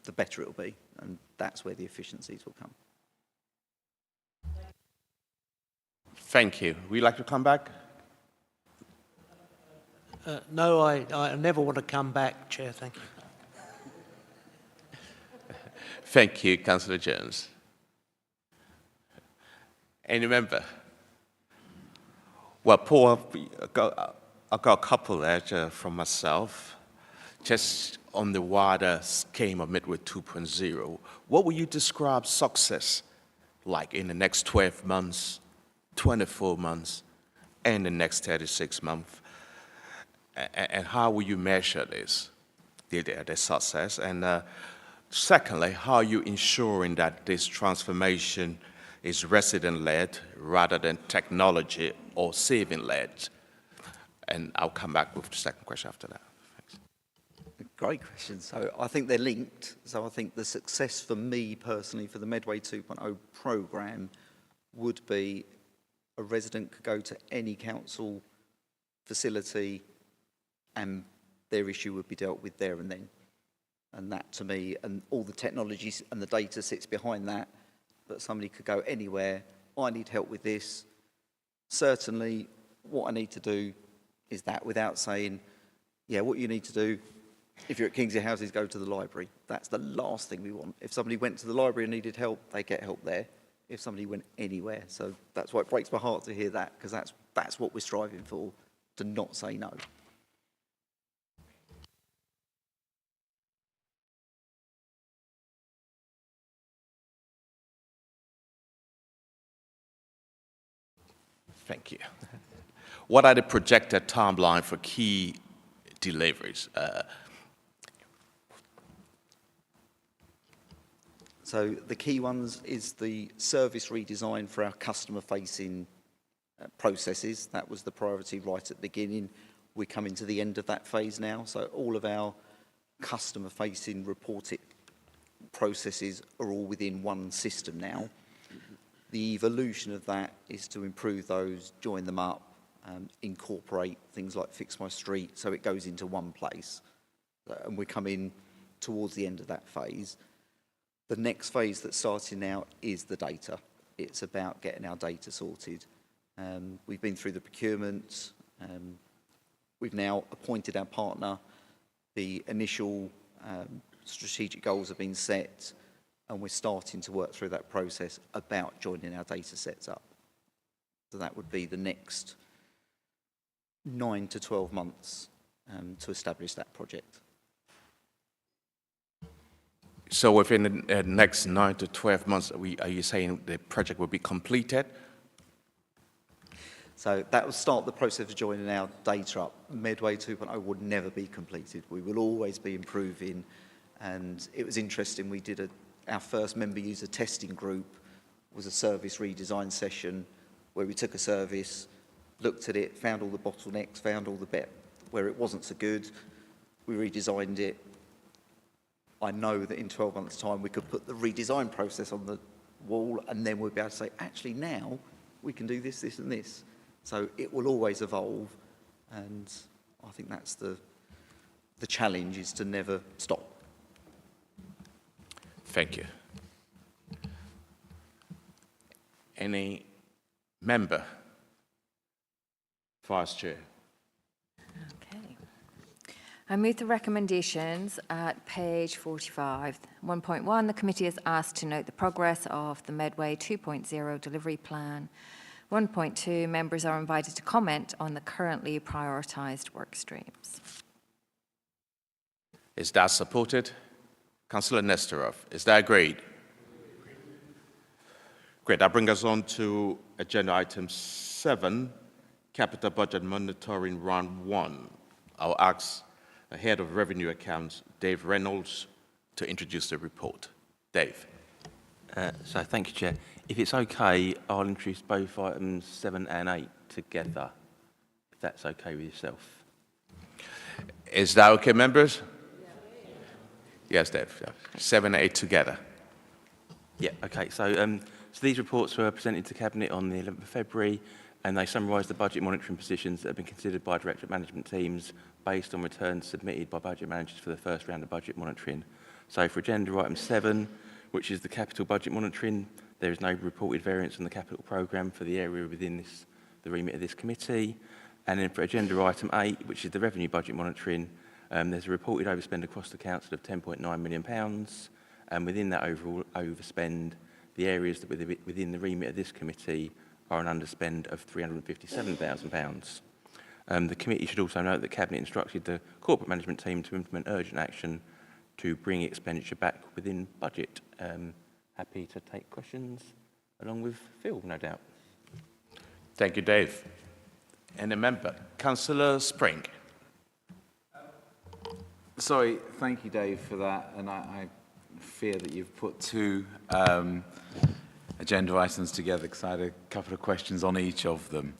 the better it'll be, and that's where the efficiencies will come. Thank you. Would you like to come back? No, I never want to come back, Chair. Thank you. Thank you, Councillor Jones. Any member? Well, Paul, I've got a couple there from myself. Just on the wider scheme of Medway 2.0, what would you describe success like in the next 12 months, 24 months, and the next 36 months? And how will you measure this, the success? And secondly, how are you ensuring that this transformation is resident-led rather than technology or saving-led? And I'll come back with the second question after that. Thanks. Great question. So I think they're linked. So I think the success for me personally for the Medway 2.0 programme would be a resident could go to any council facility and their issue would be dealt with there and then. And that to me, and all the technologies and the data sits behind that, but somebody could go anywhere, I need help with this. Certainly what I need to do is that, without saying, yeah, what you need to do, if you're at Kingsley Houses, go to the library. That's the last thing we want. If somebody went to the library and needed help, they get help there. If somebody went anywhere. So that's why it breaks my heart to hear that, because that's what we're striving for, to not say no. Thank you. What are the projected timeline for key deliveries? So the key ones is the service redesign for our customer-facing processes. That was the priority right at the beginning. We're coming to the end of that phase now. So all of our customer-facing reported processes are all within one system now. The evolution of that is to improve those, join them up, incorporate things like Fix My Street so it goes into one place. And we're coming towards the end of that phase. The next phase that's starting now is the data. It's about getting our data sorted. We've been through the procurement. We've now appointed our partner. The initial strategic goals have been set, and we're starting to work through that process about joining our data sets up. So that would be the next 9 to 12 months to establish that project. So within the next 9 to 12 months, are you saying the project will be completed? So that will start the process of joining our data up. Medway 2.0 would never be completed. We will always be improving. And it was interesting, we did our first member user testing group was a service redesign session where we took a service, looked at it, found all the bottlenecks, found all the bit where it wasn't so good. We redesigned it. I know that in 12 months' time we could put the redesign process on the wall and then we'll be able to say, actually now we can do this, this and this. So it will always evolve, and I think that's the challenge, is to never stop. Thank you. Any member? Vice Chair. Okay. I move the recommendations at page 45. 1.1, the committee is asked to note the progress of the Medway 2.0 delivery plan. 1.2, members are invited to comment on the currently prioritised work streams. Is that supported? Councillor Nestorov, is that agreed? Great, that brings us on to agenda item 7, capital budget monitoring round 1. I'll ask the head of revenue accounts, Dave Reynolds, to introduce the report. Dave. So thank you, Chair. If it's okay, I'll introduce both items 7 and 8 together, if that's okay with yourself. Is that okay, members? Yes, Dave. 7 and 8 together. Yeah, okay. So these reports were presented to Cabinet on the 11th of February, and they summarise the budget monitoring positions that have been considered by directorate management teams based on returns submitted by budget managers for the first round of budget monitoring. So for agenda item 7, which is the capital budget monitoring, there is no reported variance on the capital programme for the area within the remit of this committee. And then for agenda item 8, which is the revenue budget monitoring, there's a reported overspend across the council of £10.9 million. And within that overall overspend, the areas that within the remit of this committee are an underspend of £357,000. The committee should also note that Cabinet instructed the corporate management team to implement urgent action to bring expenditure back within budget. Happy to take questions along with Phil, no doubt. Thank you, Dave. And a member, Councillor Spring. Sorry, thank you, Dave, for that. And I fear that you've put two agenda items together because I had a couple of questions on each of them.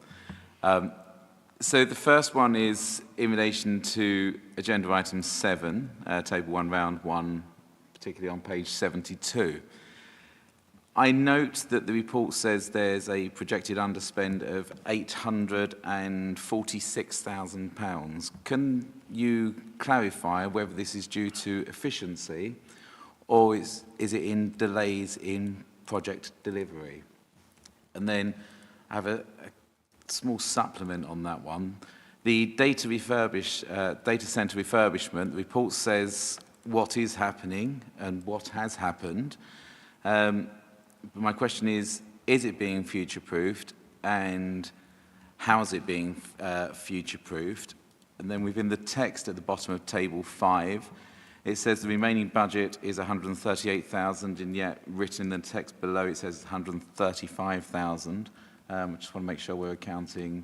So the first one is in relation to agenda item 7, table 1, round 1, particularly on page 72. I note that the report says there's a projected underspend of £846,000. Can you clarify whether this is due to efficiency or is it in delays in project delivery? And then I have a small supplement on that one. The data centre refurbishment, the report says what is happening and what has happened. My question is it being future-proofed and how is it being future-proofed? And then within the text at the bottom of table 5, it says the remaining budget is 138,000, and yet written in the text below it says 135,000. I just want to make sure we're accounting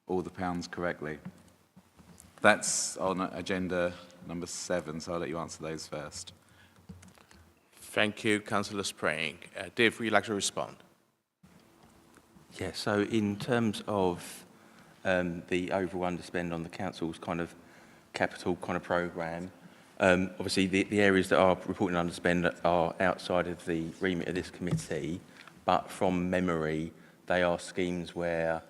all the pounds correctly. That's on agenda number 7, so I'll let you answer those first. Thank you, Councillor Spring. Dave, would you like to respond? Yeah, so in terms of the overall underspend on the council's kind of capital kind of programme, obviously the areas that are reporting underspend are outside of the remit of this committee, but from memory, they are schemes where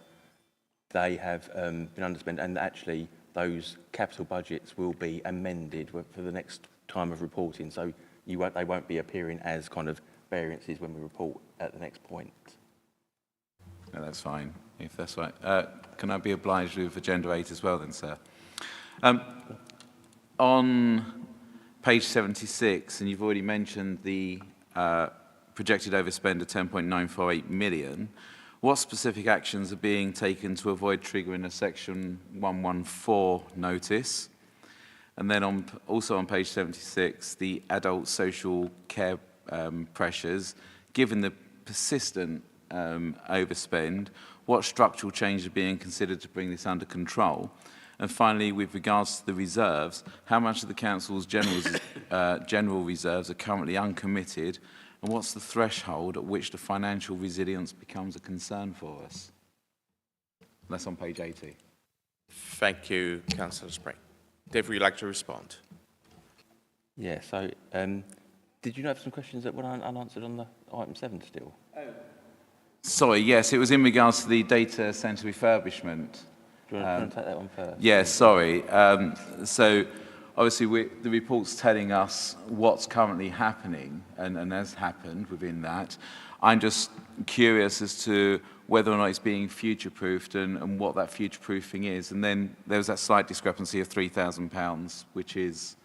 they have been underspent, and actually those capital budgets will be amended for the next time of reporting. So they won't be appearing as kind of variances when we report at the next point. No, that's fine, if that's right. Can I be obliged with agenda 8 as well then, sir? On page 76, and you've already mentioned the projected overspend of 10.948 million, what specific actions are being taken to avoid triggering a section 114 notice? And then also on page 76, the adult social care pressures, given the persistent overspend, what structural changes are being considered to bring this under control? And finally, with regards to the reserves, how much of the council's general reserves are currently uncommitted, and what's the threshold at which the financial resilience becomes a concern for us? That's on page 80. Thank you, Councillor Spring. Dave, would you like to respond? Yeah, so did you have some questions that were unanswered on the item 7 still? Sorry, yes, it was in regards to the data centre refurbishment. Do you want to take that one first? Yeah, sorry. So obviously the report's telling us what's currently happening and has happened within that. I'm just curious as to whether or not it's being future-proofed and what that future-proofing is. And then there was that slight discrepancy of £3,000, which is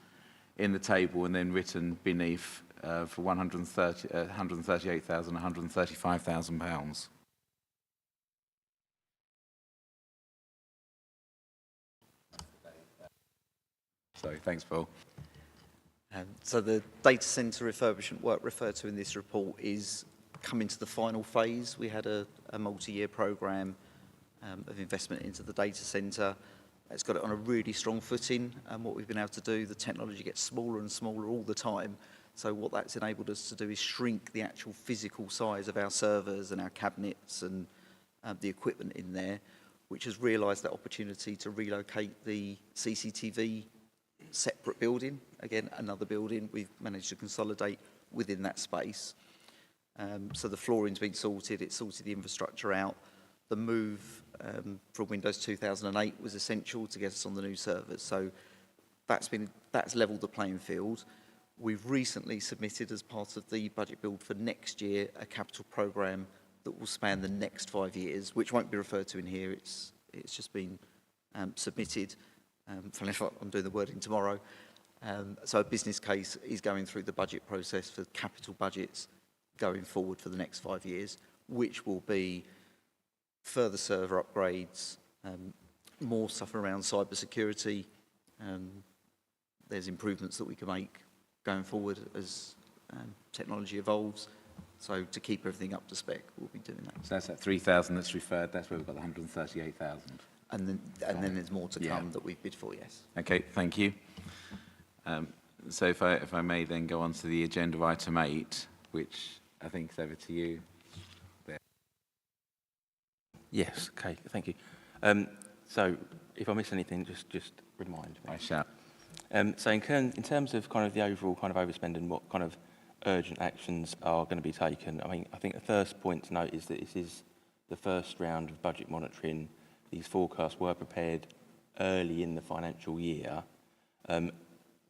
in the table and then written beneath for £138,000, £135,000. Sorry, thanks, Paul. So the data centre refurbishment work referred to in this report is coming to the final phase. We had a multi-year programme of investment into the data centre. It's got it on a really strong footing, and what we've been able to do, the technology gets smaller and smaller all the time. So what that's enabled us to do is shrink the actual physical size of our servers and our cabinets and the equipment in there, which has realised that opportunity to relocate the CCTV separate building. Again, another building we've managed to consolidate within that space. So the flooring's been sorted, it's sorted the infrastructure out. The move from Windows 2008 was essential to get us on the new servers. So that's levelled the playing field. We've recently submitted, as part of the budget build for next year, a capital programme that will span the next 5 years, which won't be referred to in here. It's just been submitted. I'm doing the wording tomorrow. So a business case is going through the budget process for capital budgets going forward for the next 5 years, which will be further server upgrades, more stuff around cyber security. There's improvements that we can make going forward as technology evolves. So to keep everything up to spec, we'll be doing that. So that's that 3,000 that's referred, that's where we've got the 138,000. And then there's more to come that we've bid for, yes. Okay, thank you. So if I may then go on to the agenda item 8, which I think is over to you, Yes, okay, thank you. So if I miss anything, just remind me. I shall. So in terms of kind of the overall kind of overspend and what kind of urgent actions are going to be taken, I mean, I think the first point to note is that this is the first round of budget monitoring. These forecasts were prepared early in the financial year. One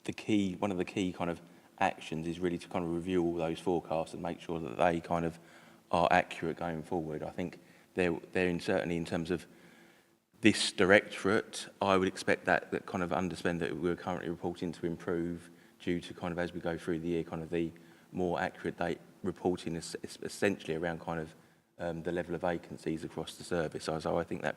of the key kind of actions is really to kind of review all those forecasts and make sure that they kind of are accurate going forward. I think certainly in terms of this directorate, I would expect that kind of underspend that we're currently reporting to improve due to kind of as we go through the year, kind of the more accurate date reporting is essentially around kind of the level of vacancies across the service. So I think that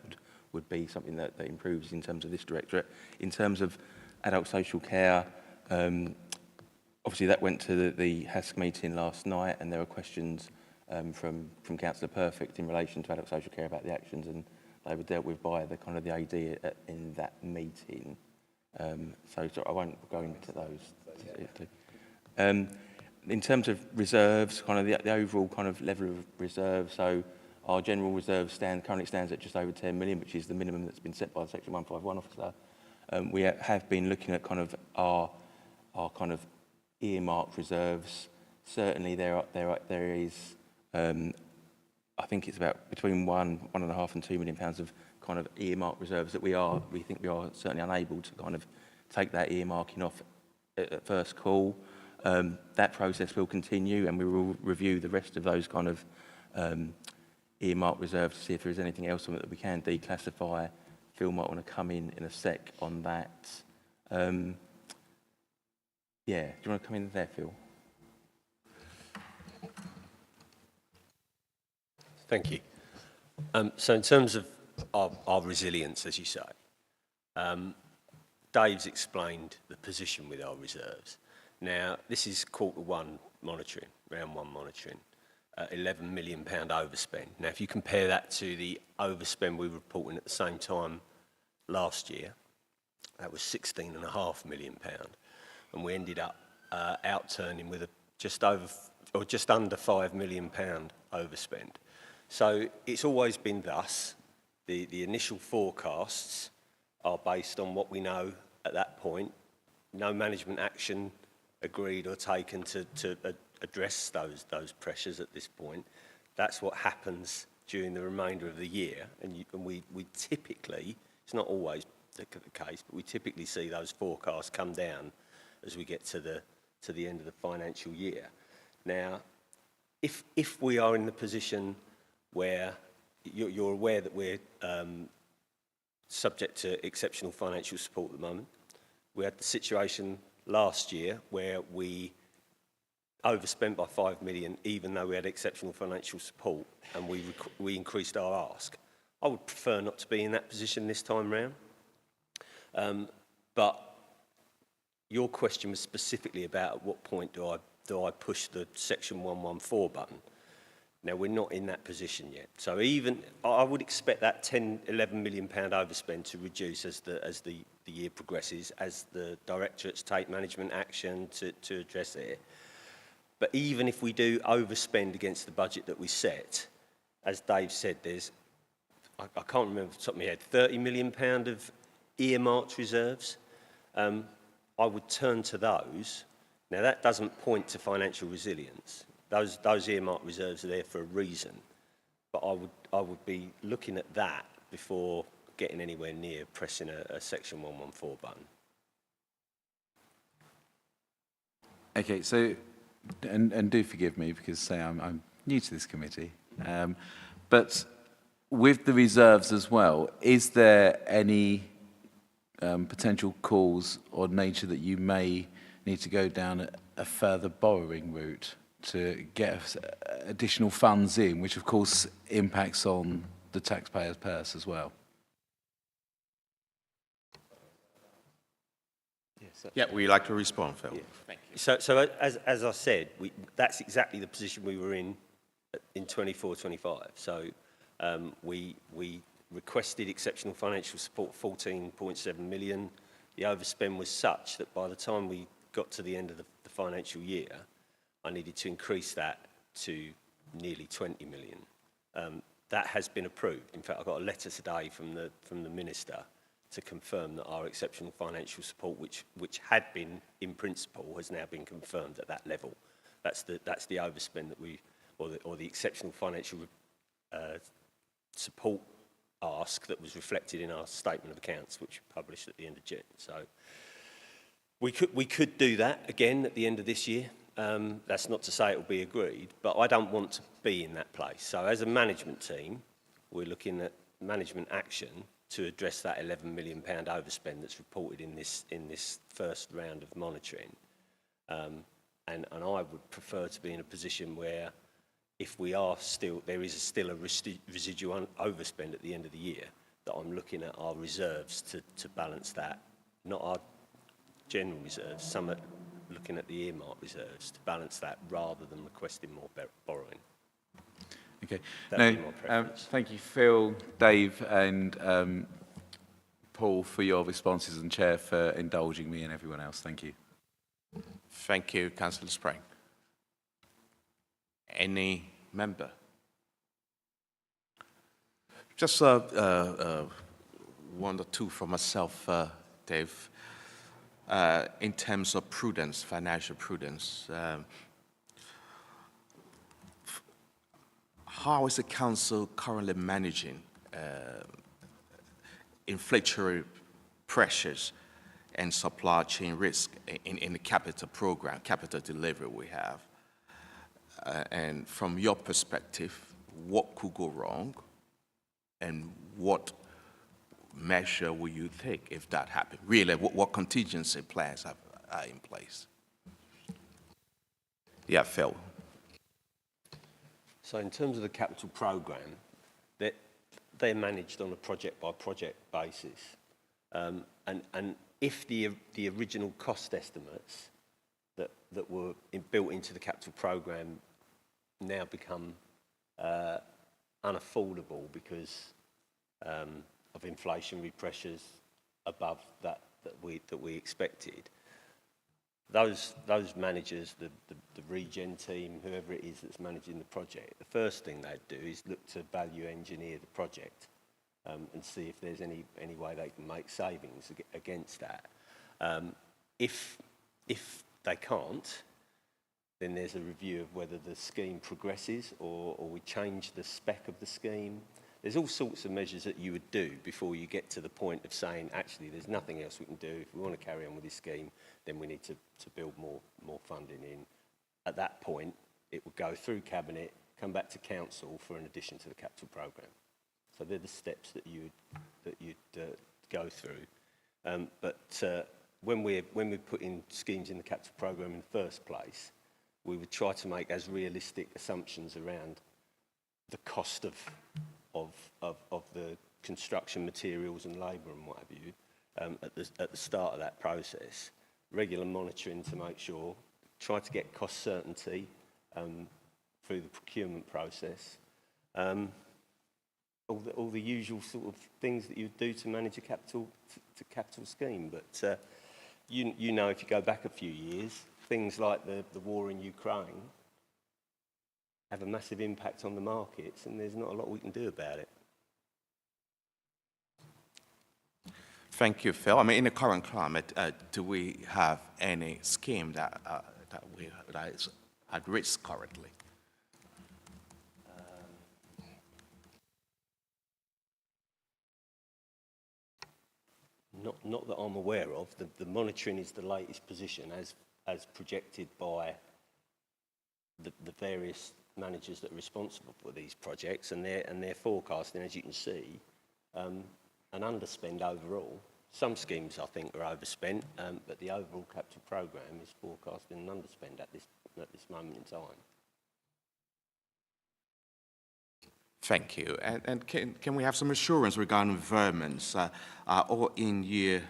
would be something that improves in terms of this directorate. In terms of adult social care, obviously that went to the HASC meeting last night, and there were questions from Councillor Perfect in relation to adult social care about the actions, and they were dealt with by the kind of the AD in that meeting. So I won't go into those. In terms of reserves, kind of the overall kind of level of reserve, so our general reserve currently stands at just over 10 million, which is the minimum that's been set by the Section 151 officer. We have been looking at kind of our kind of earmarked reserves. Certainly there is, I think it's about between £1.5 and £2 million of kind of earmarked reserves that we think we are certainly unable to kind of take that earmarking off at first call. That process will continue, and we will review the rest of those kind of earmarked reserves to see if there is anything else on it that we can declassify. Phil might want to come in a sec on that. Yeah, do you want to come in there, Phil? Thank you. So in terms of our resilience, as you say, Dave's explained the position with our reserves. Now, this is quarter one monitoring, round one monitoring, £11 million overspend. Now, if you compare that to the overspend we were reporting at the same time last year, that was £16.5 million. And we ended up outturning with just under £5 million overspend. So it's always been thus. The initial forecasts are based on what we know at that point. No management action agreed or taken to address those pressures at this point. That's what happens during the remainder of the year. And we typically, it's not always the case, but we typically see those forecasts come down as we get to the end of the financial year. Now, if we are in the position where you're aware that we're subject to exceptional financial support at the moment. We had the situation last year where we overspent by 5 million even though we had exceptional financial support, and we increased our ask. I would prefer not to be in that position this time round. But your question was specifically about at what point do I push the Section 114 button. Now, we're not in that position yet. So even, I would expect that £11 million overspend to reduce as the year progresses, as the directorates take management action to address it. But even if we do overspend against the budget that we set, as Dave said, there's, I can't remember off the top of my head, £30 million of earmarked reserves. I would turn to those. Now, that doesn't point to financial resilience. Those earmarked reserves are there for a reason, but I would be looking at that before getting anywhere near pressing a Section 114 button. Okay, so, and do forgive me because say I'm new to this committee, but with the reserves as well, is there any potential cause or nature that you may need to go down a further borrowing route to get additional funds in, which of course impacts on the taxpayer's purse as well? Yeah, would you like to respond, Phil? Yeah. Thank you. So as I said, that's exactly the position we were in 24-25. So we requested exceptional financial support, 14.7 million. The overspend was such that by the time we got to the end of the financial year, I needed to increase that to nearly 20 million. that has been approved. In fact, I got a letter today from the Minister to confirm that our exceptional financial support, which had been in principle, has now been confirmed at that level. That's the overspend that or the exceptional financial support ask that was reflected in our statement of accounts, which we published at the end of June. So we could do that again at the end of this year. That's not to say it will be agreed, but I don't want to be in that place. So as a management team, we're looking at management action to address that £11 million overspend that's reported in this first round of monitoring. And I would prefer to be in a position where if there is still a residual overspend at the end of the year, that I'm looking at our reserves to balance that, not our general reserves, looking at the earmark reserves to balance that rather than requesting more borrowing. Okay. That'd be my preference. Thank you, Phil, Dave, and Paul for your responses, and Chair for indulging me and everyone else. Thank you. Thank you, Councillor Spring. Any member? Just one or two for myself, Dave. In terms of prudence, financial prudence, how is the Council currently managing inflationary pressures and supply chain risk in the capital program, capital delivery we have? And from your perspective, what could go wrong and what measure will you take if that happens? Really, what contingency plans are in place? Yeah, Phil. So in terms of the capital programme, they're managed on a project-by-project basis. And if the original cost estimates that were built into the capital programme now become unaffordable because of inflationary pressures above that we expected, those managers, the regen team, whoever it is that's managing the project, the first thing they'd do is look to value engineer the project and see if there's any way they can make savings against that. If they can't, then there's a review of whether the scheme progresses or we change the spec of the scheme. There's all sorts of measures that you would do before you get to the point of saying, actually, there's nothing else we can do. If we want to carry on with this scheme, then we need to build more funding in. At that point, it would go through Cabinet, come back to Council for an addition to the capital programme. So they're the steps that you'd go through. But when we're putting schemes in the capital programme in the first place, we would try to make as realistic assumptions around the cost of the construction materials and labour and what have you at the start of that process. Regular monitoring to make sure, try to get cost certainty through the procurement process. All the usual sort of things that you do to manage a capital scheme. But you know, if you go back a few years, things like the war in Ukraine have a massive impact on the markets, and there's not a lot we can do about it. Thank you, Phil. I mean, in the current climate, do we have any scheme that is at risk currently? Not that I'm aware of. The monitoring is the latest position as projected by the various managers that are responsible for these projects, and they're forecasting, as you can see, an underspend overall. Some schemes, I think, are overspent, but the overall capital programme is forecasting an underspend at this moment in time. Thank you. And can we have some assurance regarding environments? Are all in-year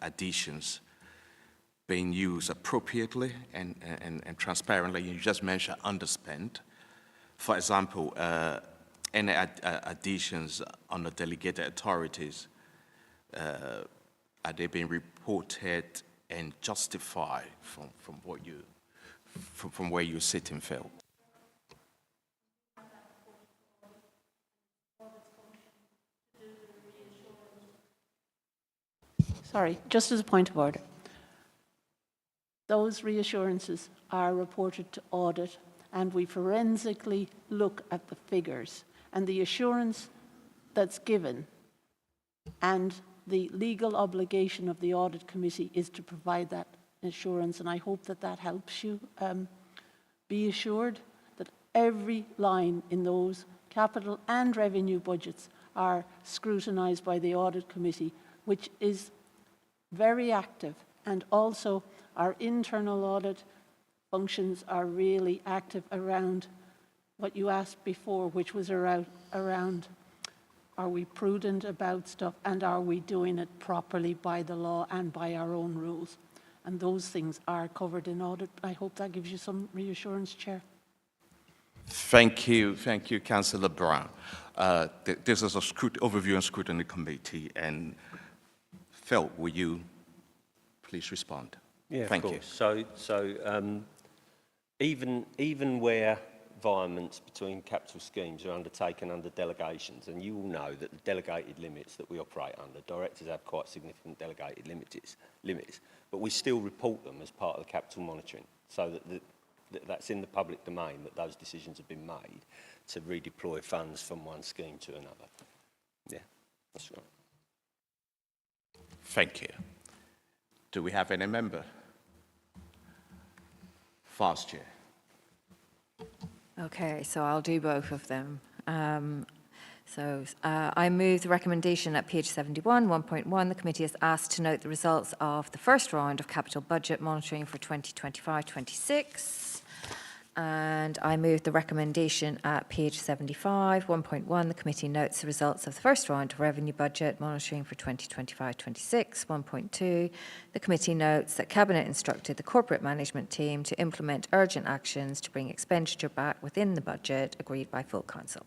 additions being used appropriately and transparently? You just mentioned underspend. For example, any additions on the delegated authorities, are they being reported and justified from where you sit and Phil? Sorry, just as a point of order. Those reassurances are reported to audit, and we forensically look at the figures. And the assurance that's given and the legal obligation of the audit committee is to provide that assurance, and I hope that that helps you be assured that every line in those capital and revenue budgets are scrutinised by the audit committee, which is very active, and also our internal audit functions are really active around what you asked before, which was around are we prudent about stuff and are we doing it properly by the law and by our own rules? And those things are covered in audit. I hope that gives you some reassurance, Chair. Thank you, Councillor Brown. This is a overview and scrutiny committee, and Phil, will you please respond? Yeah, Thank of course. you. So even where environments between capital schemes are undertaken under delegations, and you all know that the delegated limits that we operate under, directors have quite significant delegated limits, but we still report them as part of the capital monitoring, so that's in the public domain, that those decisions have been made to redeploy funds from one scheme to another. Yeah, that's right. Thank you. Do we have any member? Vice Chair. Okay, so I'll do both of them. I move the recommendation at page 71, 1.1. The committee is asked to note the results of the first round of capital budget monitoring for 2025-26. And I move the recommendation at page 75, 1.1. The committee notes the results of the first round of revenue budget monitoring for 2025-26. 1.2. The committee notes that Cabinet instructed the corporate management team to implement urgent actions to bring expenditure back within the budget agreed by full council.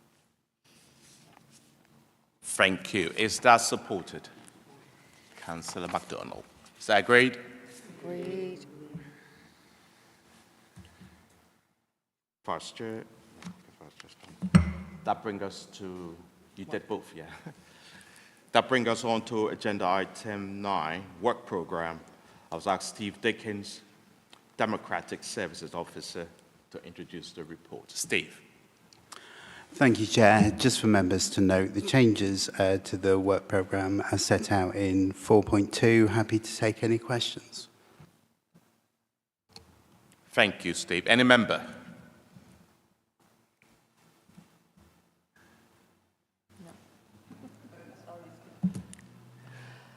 Thank you. Is that supported? Councillor MacDonald. Is that agreed? Agreed. Vice Chair. That brings us to, you did both, yeah. That brings us on to agenda item 9, work program. I was asked Steve Dickens, Democratic Services Officer, to introduce the report. Steve. Thank you, Chair. Just for members to note, the changes to the work programme are set out in 4.2. Happy to take any questions. Thank you, Steve. Any member? No.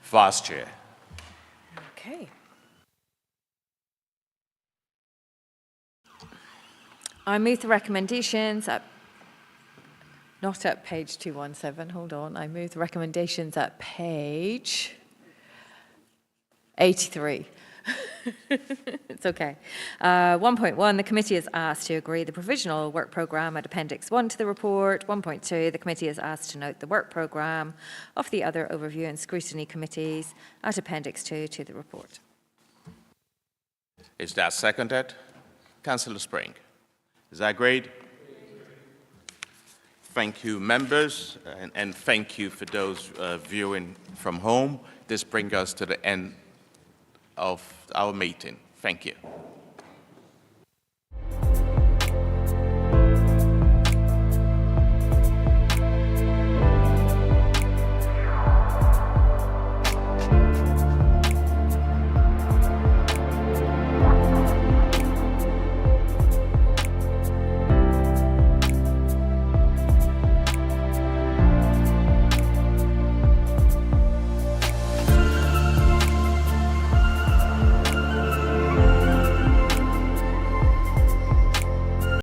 Vice Chair. Okay. I move the recommendations at not at page 217, hold on. I move the recommendations at page 83. It's okay. 1.1, the committee is asked to agree the provisional work programme at Appendix 1 to the report. 1.2, the committee is asked to note the work programme of the other overview and scrutiny committees at Appendix 2 to the report. Is that seconded? Councillor Spring. Is that agreed? Thank you, members, and thank you for those viewing from home. This brings us to the end of our meeting. Thank you.